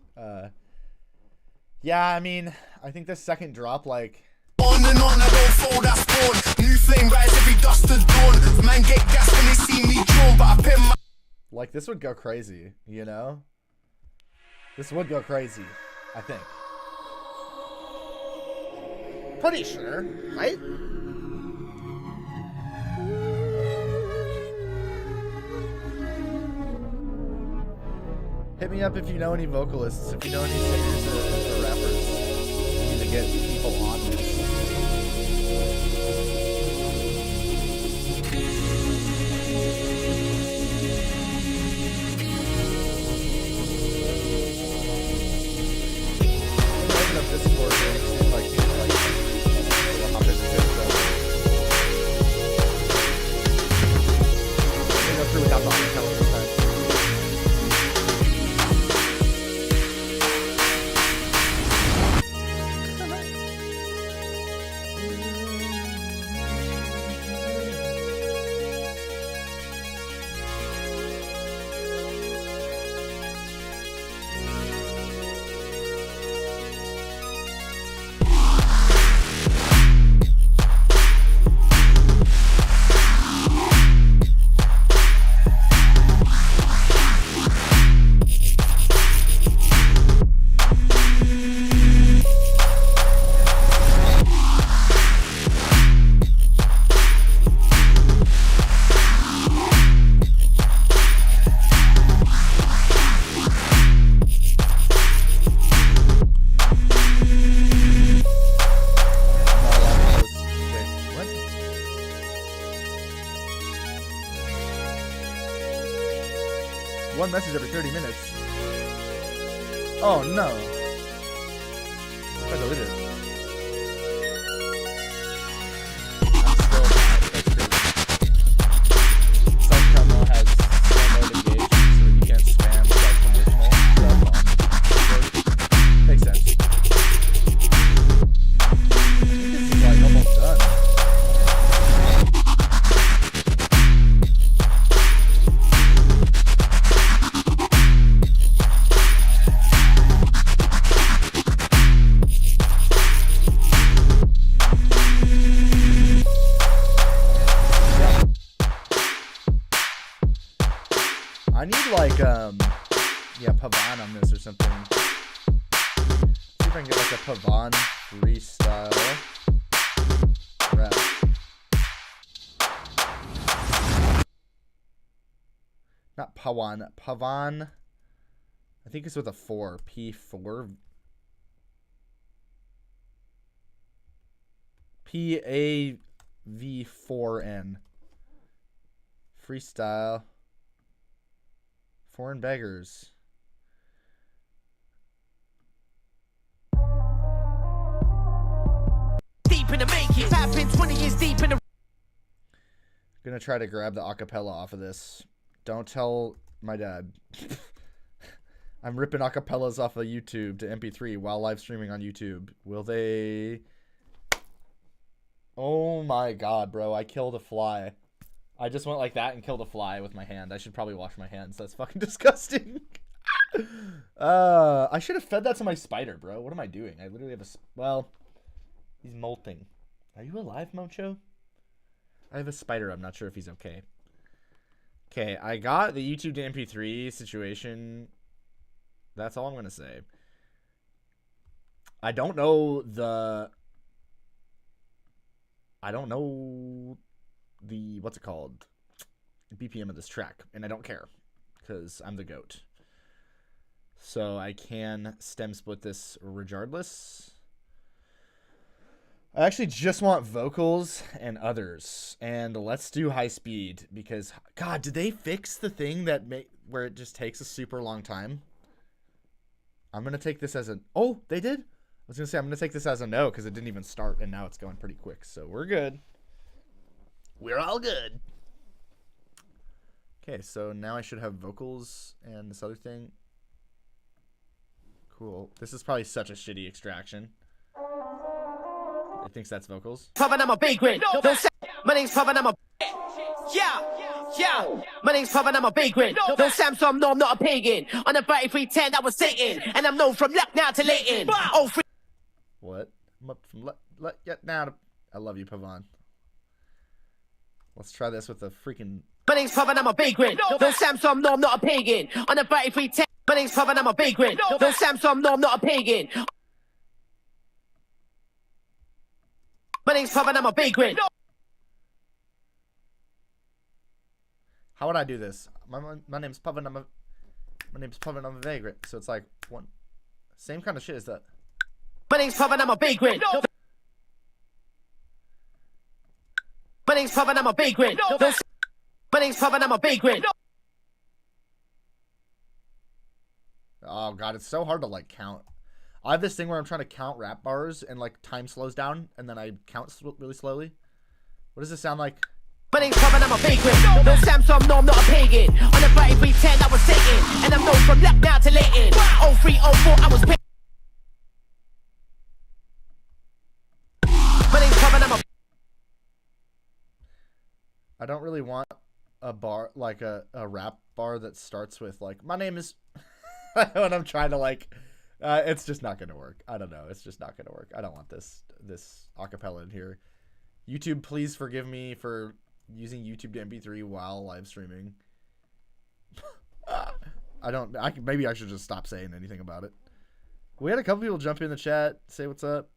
Yeah, I mean, I think this second drop, like. On and on, I don't fold, I spawn. New flame rise every dusk to dawn. Man get gas when they see me drawn, but I pin my. Like, this would go crazy, you know? This would go crazy, I think. Pretty sure, right? Hit me up if you know any vocalists, if you know any singers or rappers. You need to get people on this. Open up Discord and see if I can hop into this. I'm gonna go through without the acapella this time. One message every 30 minutes. Oh no. I deleted it. I'm still that's crazy. Self-promo has no notifications, so you can't spam self-promotional stuff on Discord. Makes sense. I think this is like almost done. I need like yeah, Pavan on this or something. See if I can get like a Pavan freestyle rap. Not Pawan, Pavan. I think it's with a 4. P4. PAV4N. Freestyle. Foreign beggars. Deep in the making, tapping 20 years deep in the. Gonna try to grab the acapella off of this. Don't tell my dad. I'm ripping acapellas off of YouTube to MP3 while live streaming on YouTube. Will they? Oh my god, bro. I killed a fly. I just went like that and killed a fly with my hand. I should probably wash my hands. That's fucking disgusting. I should have fed that to my spider, bro. What am I doing? I literally have a... Well, he's molting. Are you alive, Mocho? I have a spider. I'm not sure if he's okay. Okay, I got the YouTube to MP3 situation. That's all I'm going to say. I don't know the... what's it called, BPM of this track, and I don't care because I'm the GOAT, so I can stem split this regardless. I actually just want vocals and others, and let's do high speed because god, did they fix the thing that where it just takes a super long time? I'm gonna take this as an they did. I was gonna say I'm gonna take this as a no because it didn't even start and now it's going pretty quick, so we're good. We're all good. Okay, so now I should have vocals and this other thing. cool. This is probably such a shitty extraction. It thinks that's vocals. Pop and I'm a vagrant. My name's Pop and I'm a. Yeah. My name's Pop and I'm a vagrant. No Samsung, no, I'm not a pagan. On the 3310, I was Satan. And I'm known from left now to Leighton. Oh, free. What? I'm up from yet now to. I love you, Pavan. Let's try this with a freaking. My name's Pop and I'm a vagrant. No Samsung, no, I'm not a pagan. On the 3310. My name's Pop and I'm a vagrant. No Samsung, no, I'm not a pagan. My name's Pop and I'm a vagrant. How would I do this? My name's Pop and I'm a. My name's Pop and I'm a vagrant. So it's like one. Same kind of shit as that. My name's Pop and I'm a vagrant. My name's Pop and I'm a vagrant. My name's Pop and I'm a vagrant. Oh god, it's so hard to like count. I have this thing where I'm trying to count rap bars and like time slows down and then I count really slowly. What does this sound like? My name's Pop and I'm a vagrant. No Samsung, no, I'm not a pagan. On the 3310, I was Satan. And I'm known from left now to Leighton. 03, 04, I was pagan. My name's Pop and I'm a. I don't really want a bar, like a rap bar that starts with like, my name is, when I'm trying to like, it's just not going to work. I don't know. It's just not going to work. I don't want this acapella in here. YouTube, please forgive me for using YouTube to MP3 while live streaming. Maybe I should just stop saying anything about it. We had a couple people jump in the chat, say what's up.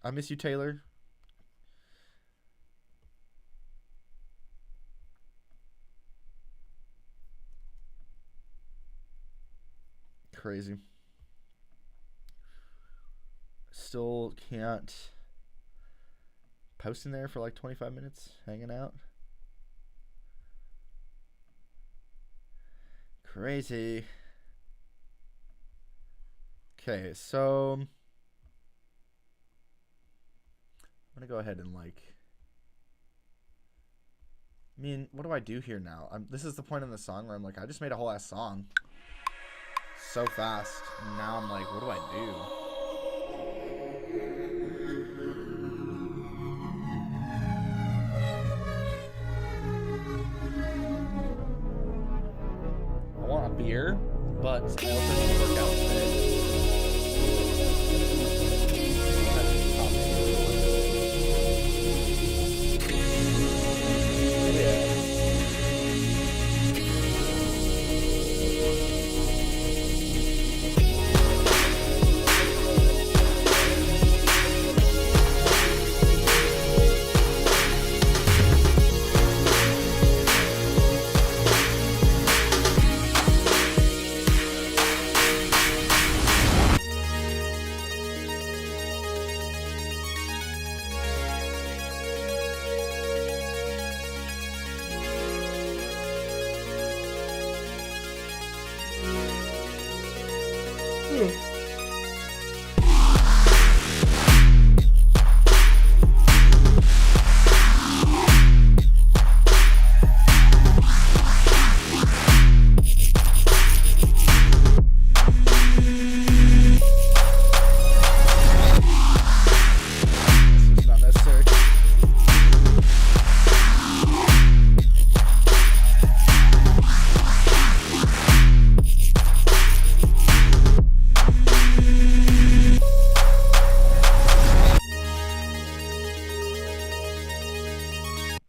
I miss you, Taylor. Crazy. Still can't post in there for like 25 minutes, hanging out. Crazy. Okay, so I'm gonna go ahead and like. I mean, what do I do here now? This is the point in the song where I'm like, I just made a whole ass song so fast. And now I'm like, what do I do? I want a beer, but I also need to work out today.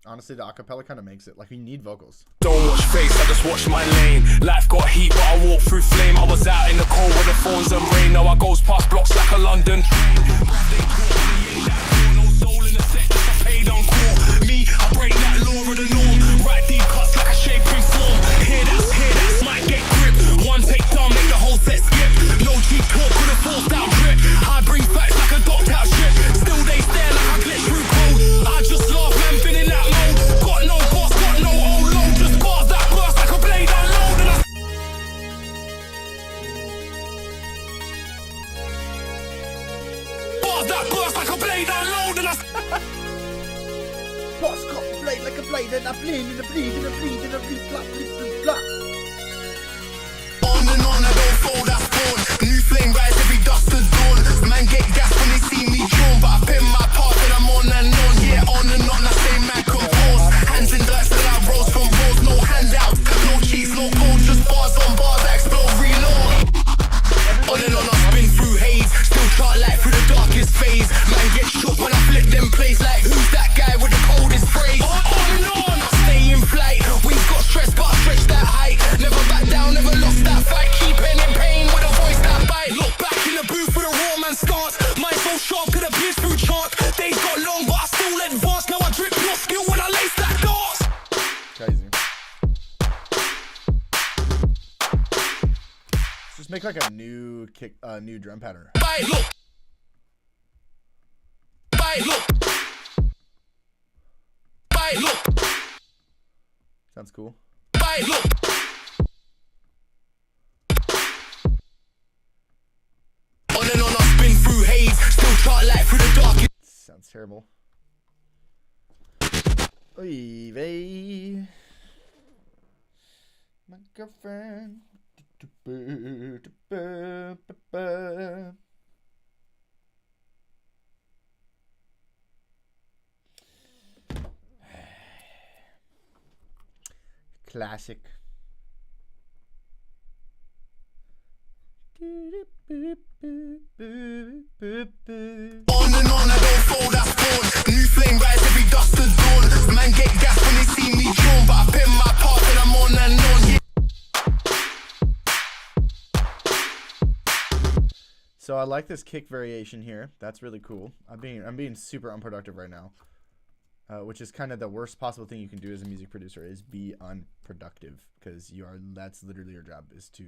Honestly, the acapella kind of makes it like you need vocals. Don't watch face, I just watch my lane. Life got heat, but I walk through flame. I was out in the cold with the thorns and rain. Now I goes past blocks like a London train. No soul in the set, just a paid on call. Me, I break that law of the norm. Right deep cuts like a shaping form. Hear that, might get grip. One take down, make the whole set skip. No cheap talk, could have forced out grip. I bring facts like a docked out ship. Still they stare like I glitch through cold. I just laugh, man, been in that mode. Got no boss, got no old load. Just bars that burst like a blade unload. And bars that burst like a blade unload. And Boss got the blade like a blade, and I bleed and I bleed and I bleed and I bleed, blah, blah, blah, blah. On and on, I don't fold, I spawn. New flame rise every just make like a new kick, new drum pattern. Bye, look. Bye, look. Bye, look. Sounds cool. Bye, look. On and on, I spin through haze, still chart light through the dark. Sounds terrible. Oy vey. My girlfriend. Classic. On and on, I don't fold, I spawn. New flame rise every dusk to dawn. Man get gas when they see me drawn, but I pin my path and I'm on and on. Yeah. So I like this kick variation here. That's really cool. I'm being super unproductive right now, which is kind of the worst possible thing you can do as a music producer is be unproductive, because that's literally your job, is to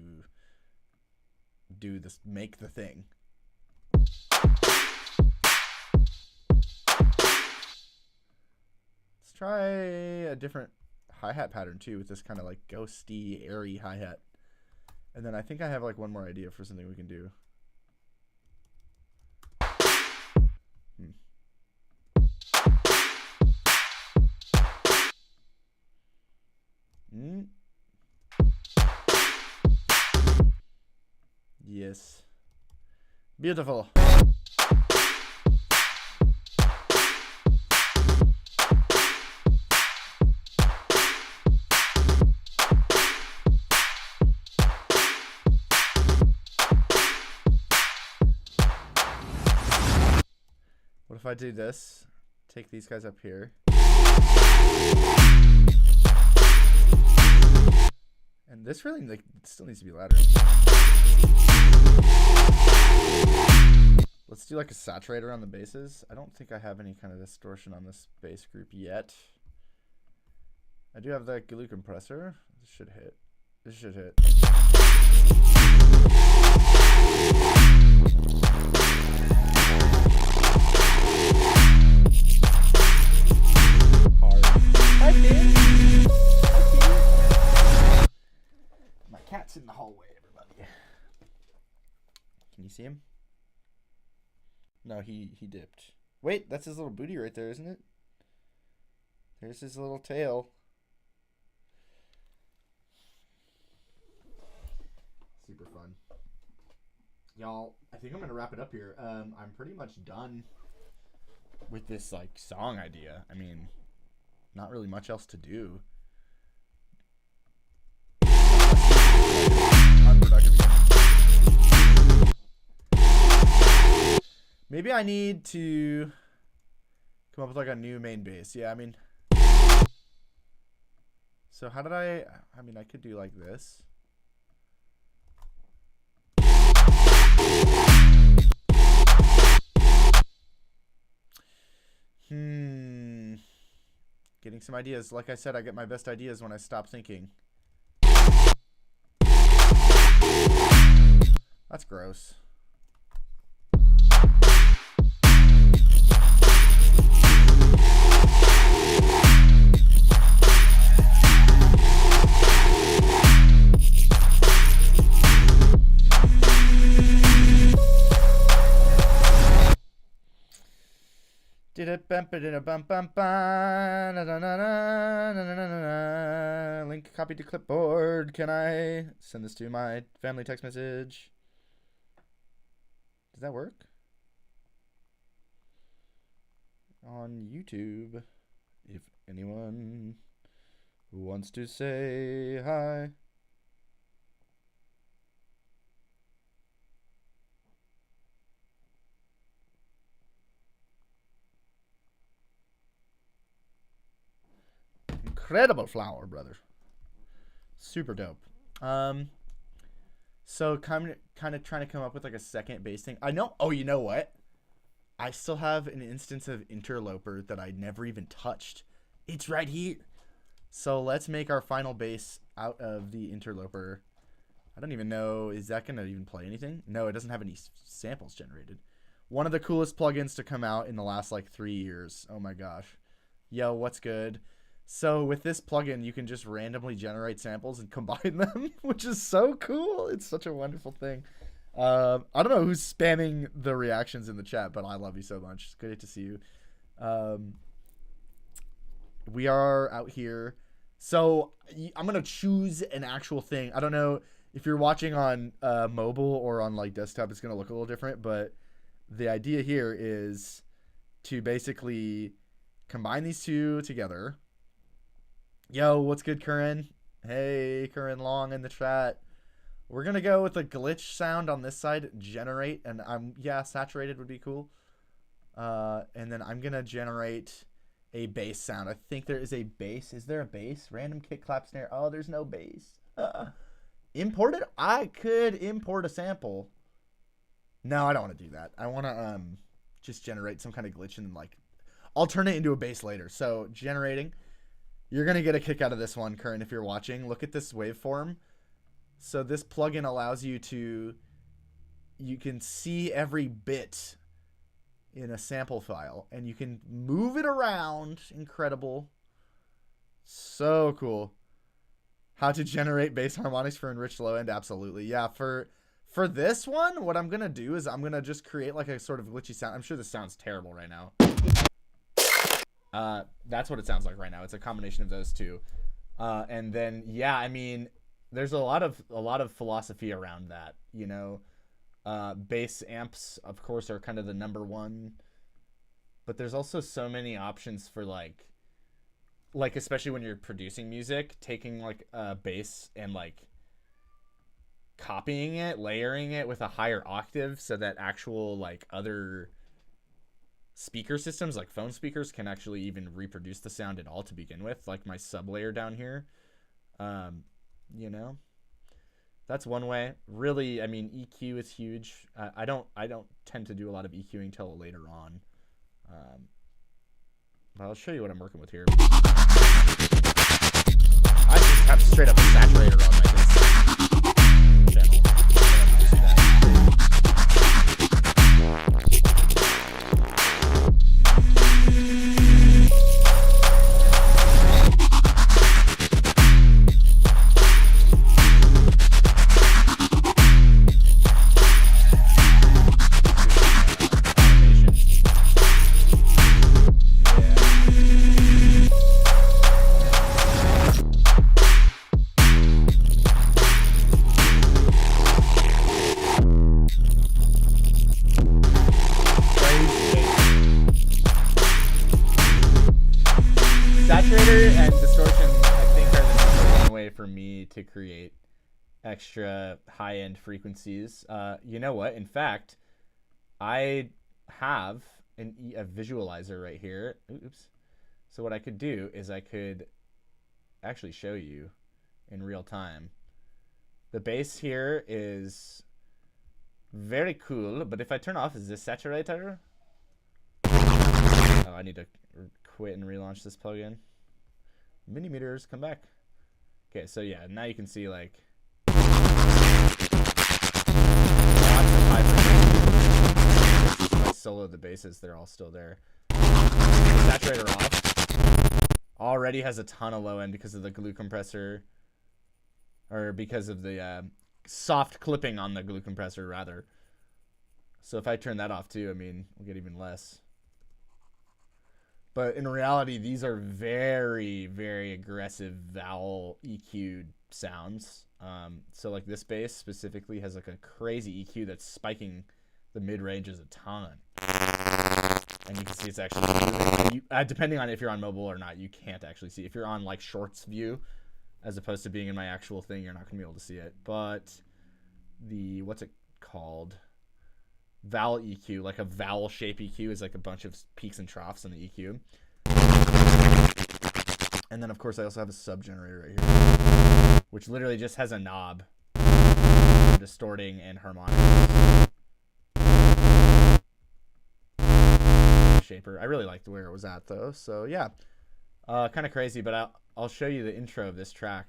do this, make the thing. Let's try a different hi-hat pattern too, with this kind of like ghosty, airy hi-hat. And then I think I have like one more idea for something we can do. Yes. Beautiful. What if I do this? Take these guys up here. And this really still needs to be louder. Let's do like a saturator on the basses. I don't think I have any kind of distortion on this bass group yet. I do have the glue compressor. This should hit. This should hit. Hard. Hi, kid. My cat's in the hallway, everybody. Can you see him? No, he dipped. Wait, that's his little booty right there, isn't it? There's his little tail. Super fun. Y'all, I think I'm going to wrap it up here. I'm pretty much done with this, like, song idea. I mean, not really much else to do. Unproductive again. Maybe I need to come up with like a new main bass. Yeah, I mean, so how did I mean, I could do like this. Getting some ideas. Like I said, I get my best ideas when I stop thinking. That's gross. Link copied to clipboard. Can I send this to my family text message? Does that work? On YouTube, if anyone wants to say hi. Incredible flower, brother. Super dope. So kind of trying to come up with like a second bass thing. I know. Oh, you know what? I still have an instance of Interloper that I never even touched. It's right here. So let's make our final bass out of the Interloper. I don't even know. Is that going to even play anything? No, it doesn't have any samples generated. One of the coolest plugins to come out in the last like 3 years. Oh my gosh. Yo, what's good? So with this plugin, you can just randomly generate samples and combine them, which is so cool. It's such a wonderful thing. I don't know who's spamming the reactions in the chat, but I love you so much. It's great to see you. We are out here. So I'm going to choose an actual thing. I don't know if you're watching on mobile or on like desktop, it's going to look a little different, but the idea here is to basically combine these two together. Yo, what's good, Curran? Hey, Curran Long in the chat. We're going to go with a glitch sound on this side, generate, and saturated would be cool. And then I'm going to generate a bass sound. I think there is a bass. Is there a bass? Random kick, clap, snare. Oh, there's no bass. Import it? I could import a sample. No, I don't want to do that. I want to just generate some kind of glitch and like I'll turn it into a bass later. So generating. You're going to get a kick out of this one, Curran, if you're watching. Look at this waveform. So this plugin allows you can see every bit in a sample file, and you can move it around. Incredible. So cool. How to generate bass harmonics for enriched low end? Absolutely. Yeah, for this one, what I'm going to do is I'm going to just create like a sort of glitchy sound. I'm sure this sounds terrible right now. That's what it sounds like right now. It's a combination of those two. And then, yeah, I mean, there's a lot of philosophy around that, you know. Bass amps, of course, are kind of the number one, but there's also so many options for like especially when you're producing music, taking like a bass and like copying it, layering it with a higher octave so that actual like other speaker systems like phone speakers can actually even reproduce the sound at all to begin with, like my sub layer down here. You know, that's one way. Really, I mean, EQ is huge. I don't tend to do a lot of EQing till later on. But I'll show you what I'm working with here. I just have straight up a saturator on my bass channel. To create extra high-end frequencies. You know what? In fact, I have a visualizer right here. Oops. So what I could do is I could actually show you in real time. The bass here is very cool, but if I turn off, is this saturator? Oh, I need to quit and relaunch this plugin. Mini meters, come back. Okay, so yeah, now you can see like lots of high frequencies. If I solo the basses, they're all still there. Saturator off. Already has a ton of low end because of the glue compressor, or because of the soft clipping on the glue compressor rather. So if I turn that off too, I mean, we'll get even less. But in reality, these are very, very aggressive vowel EQ sounds. So like this bass specifically has like a crazy EQ that's spiking the mid ranges a ton. And you can see it's actually, depending on if you're on mobile or not, you can't actually see. If you're on like shorts view, as opposed to being in my actual thing, you're not going to be able to see it. But the, what's it called? Vowel EQ, like a vowel shape EQ, is like a bunch of peaks and troughs in the EQ. And then of course I also have a sub generator right here, which literally just has a knob for distorting and harmonics. Shaper. I really liked where it was at though. So yeah, kind of crazy, but I'll show you the intro of this track.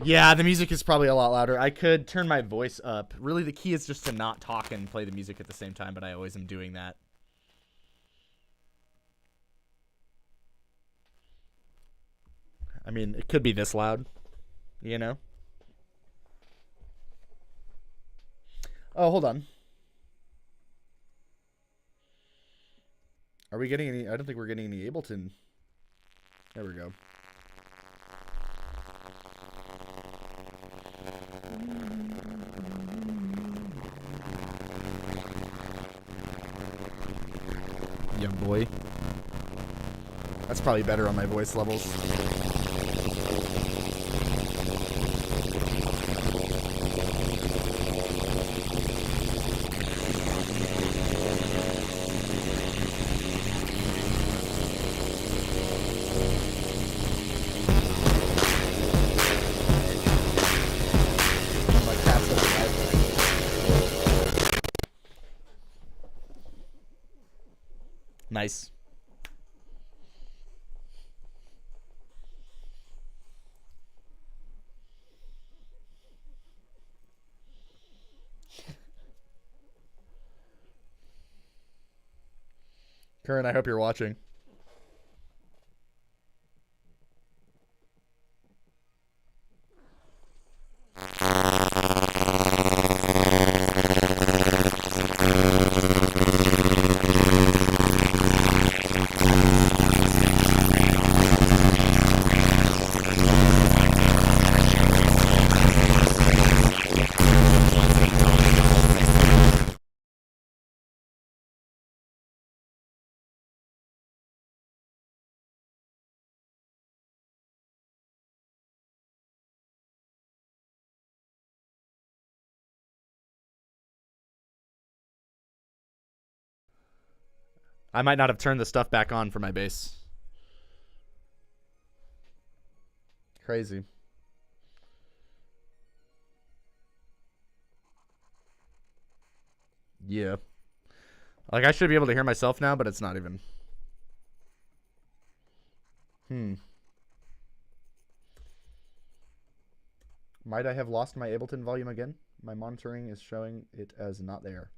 Yeah, the music is probably a lot louder. I could turn my voice up. Really, the key is just to not talk and play the music at the same time, but I always am doing that. I mean, it could be this loud, you know? Oh, hold on. Are we getting any? I don't think we're getting any Ableton. There we go. Yeah, boy. That's probably better on my voice levels. Nice. Curran, I hope you're watching. I might not have turned the stuff back on for my bass. Crazy. Yeah. Like, I should be able to hear myself now, but it's not even. Might I have lost my Ableton volume again? My monitoring is showing it as not there.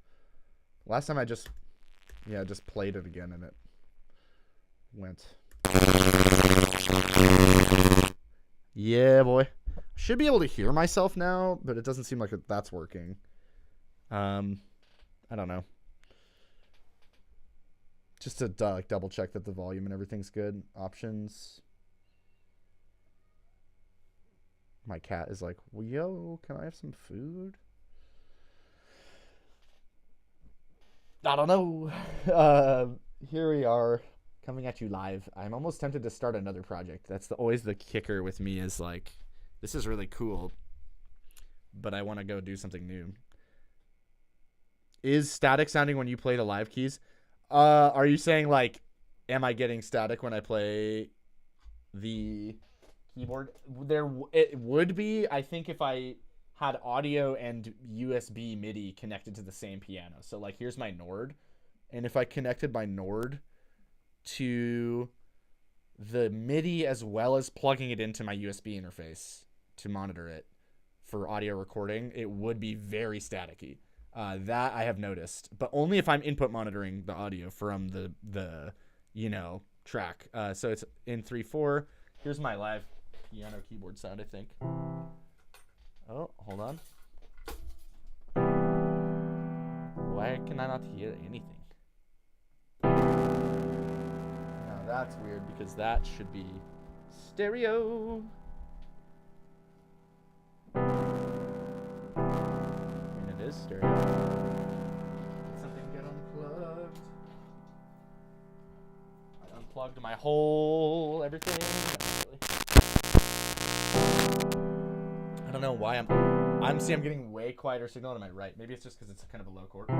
Last time I just played it again and it went. Yeah, boy. Should be able to hear myself now, but it doesn't seem like that's working. I don't know. Just to double check that the volume and everything's good. Options. My cat is like, well, yo, can I have some food? I don't know. Here we are, coming at you live. I'm almost tempted to start another project. That's always the kicker with me is like, this is really cool, but I want to go do something new. Is static sounding when you play the live keys? Are you saying like, am I getting static when I play the keyboard? It would be, I think, if I had audio and USB MIDI connected to the same piano. So like, here's my Nord, and if I connected my Nord to the MIDI as well as plugging it into my USB interface to monitor it for audio recording, it would be very staticky. That I have noticed, but only if I'm input monitoring the audio from the track. So it's in 3/4. Here's my live piano keyboard sound, I think. Oh, hold on. Why can I not hear anything? Now that's weird because that should be stereo. And it is stereo. Something get unplugged. I unplugged my whole everything. I don't know why I'm getting way quieter signal to my right. Maybe it's just because it's kind of a low chord.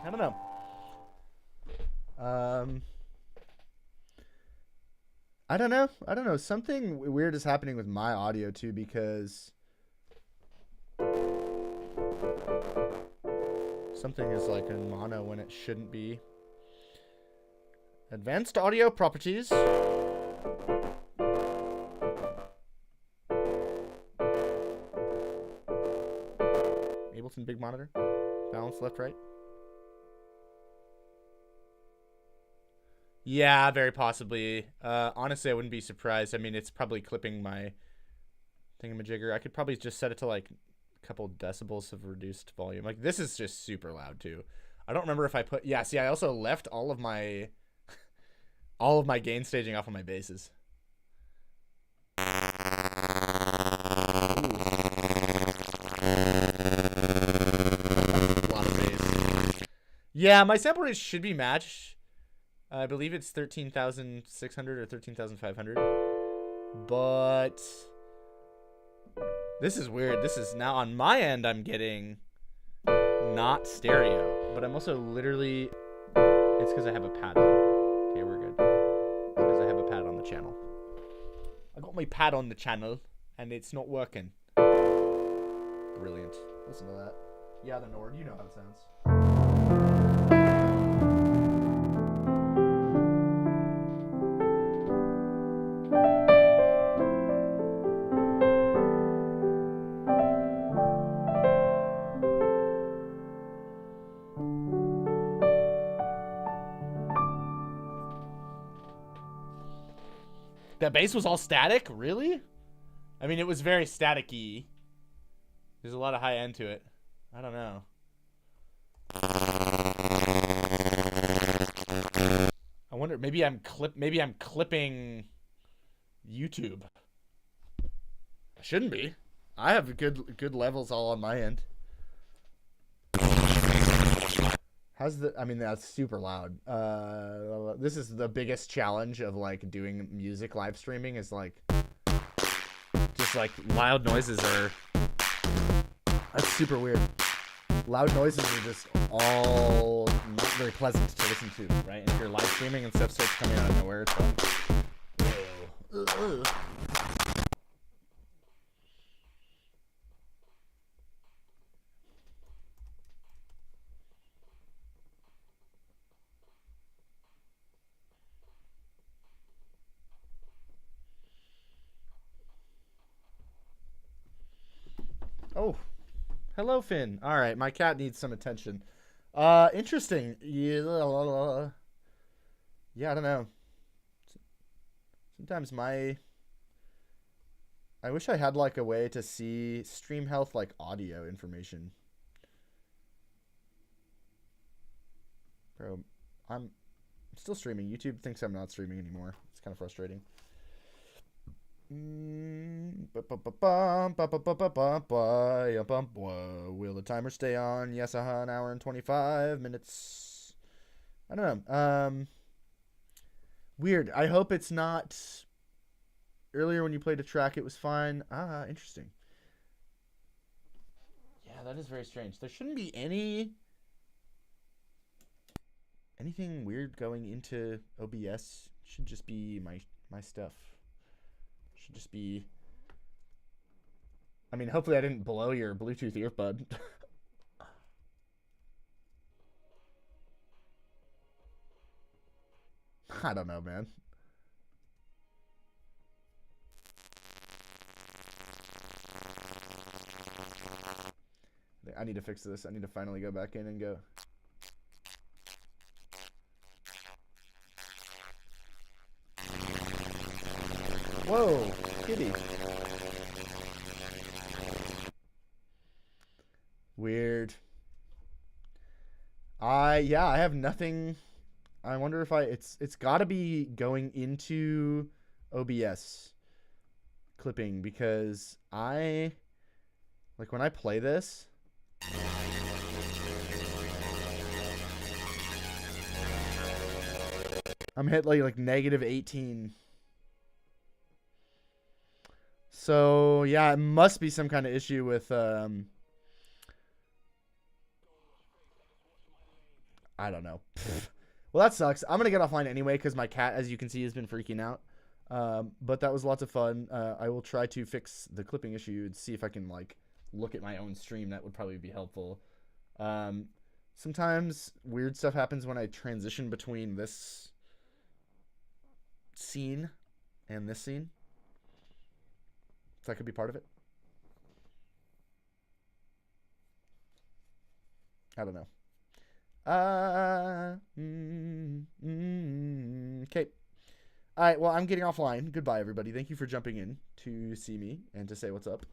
I don't know. I don't know. Something weird is happening with my audio too, because something is like in mono when it shouldn't be. Advanced audio properties. Ableton big monitor. Balance left, right. Yeah, very possibly. Honestly, I wouldn't be surprised. I mean, it's probably clipping my thingamajigger. I could probably just set it to like a couple decibels of reduced volume. Like, this is just super loud too. I don't remember if I put... Yeah, see, I also left all of my gain staging off of my basses. Ooh. A lot of bass. Yeah, my sample rate should be matched. I believe it's 13,600 or 13,500. But this is weird. This is now on my end, I'm getting not stereo. But I'm also literally... It's because I have a pad on. Okay, we're good. It's because I have a pad on the channel. I got my pad on the channel, and it's not working. Brilliant. Listen to that. Yeah, the Nord. You know how it sounds. The bass was all static? Really? I mean, it was very static-y. There's a lot of high end to it. I don't know. I wonder, maybe I'm clipping YouTube. I shouldn't be. I have good levels all on my end. I mean, that's super loud. This is the biggest challenge of like doing music live streaming, is like just like loud noises are... That's super weird. Loud noises are just all not very pleasant to listen to, right? And if you're live streaming and stuff starts coming out of nowhere, it's like, whoa. Oh, hello, Finn. All right, my cat needs some attention. Interesting. Yeah, I don't know. Sometimes I wish I had like a way to see stream health, like audio information. Bro, I'm still streaming. YouTube thinks I'm not streaming anymore. It's kind of frustrating. Will the timer stay on? Yes, an hour and 25 minutes. I don't know. Weird. I hope it's not... Earlier when you played a track, it was fine. Ah, interesting. Yeah, that is very strange. There shouldn't be anything weird going into OBS. It should just be my stuff. Should just be... I mean, hopefully I didn't blow your Bluetooth earbud. I don't know, man. I need to fix this. I need to finally go back in and go... Whoa, kitty. Weird. I have nothing. I wonder if it's got to be going into OBS clipping, because like when I play this, I'm hit like negative 18. So, yeah, it must be some kind of issue with, I don't know. Well, that sucks. I'm going to get offline anyway because my cat, as you can see, has been freaking out. But that was lots of fun. I will try to fix the clipping issue and see if I can, like, look at my own stream. That would probably be helpful. Sometimes weird stuff happens when I transition between this scene and this scene. So that could be part of it. I don't know. Okay. All right, well, I'm getting offline. Goodbye, everybody. Thank you for jumping in to see me and to say what's up.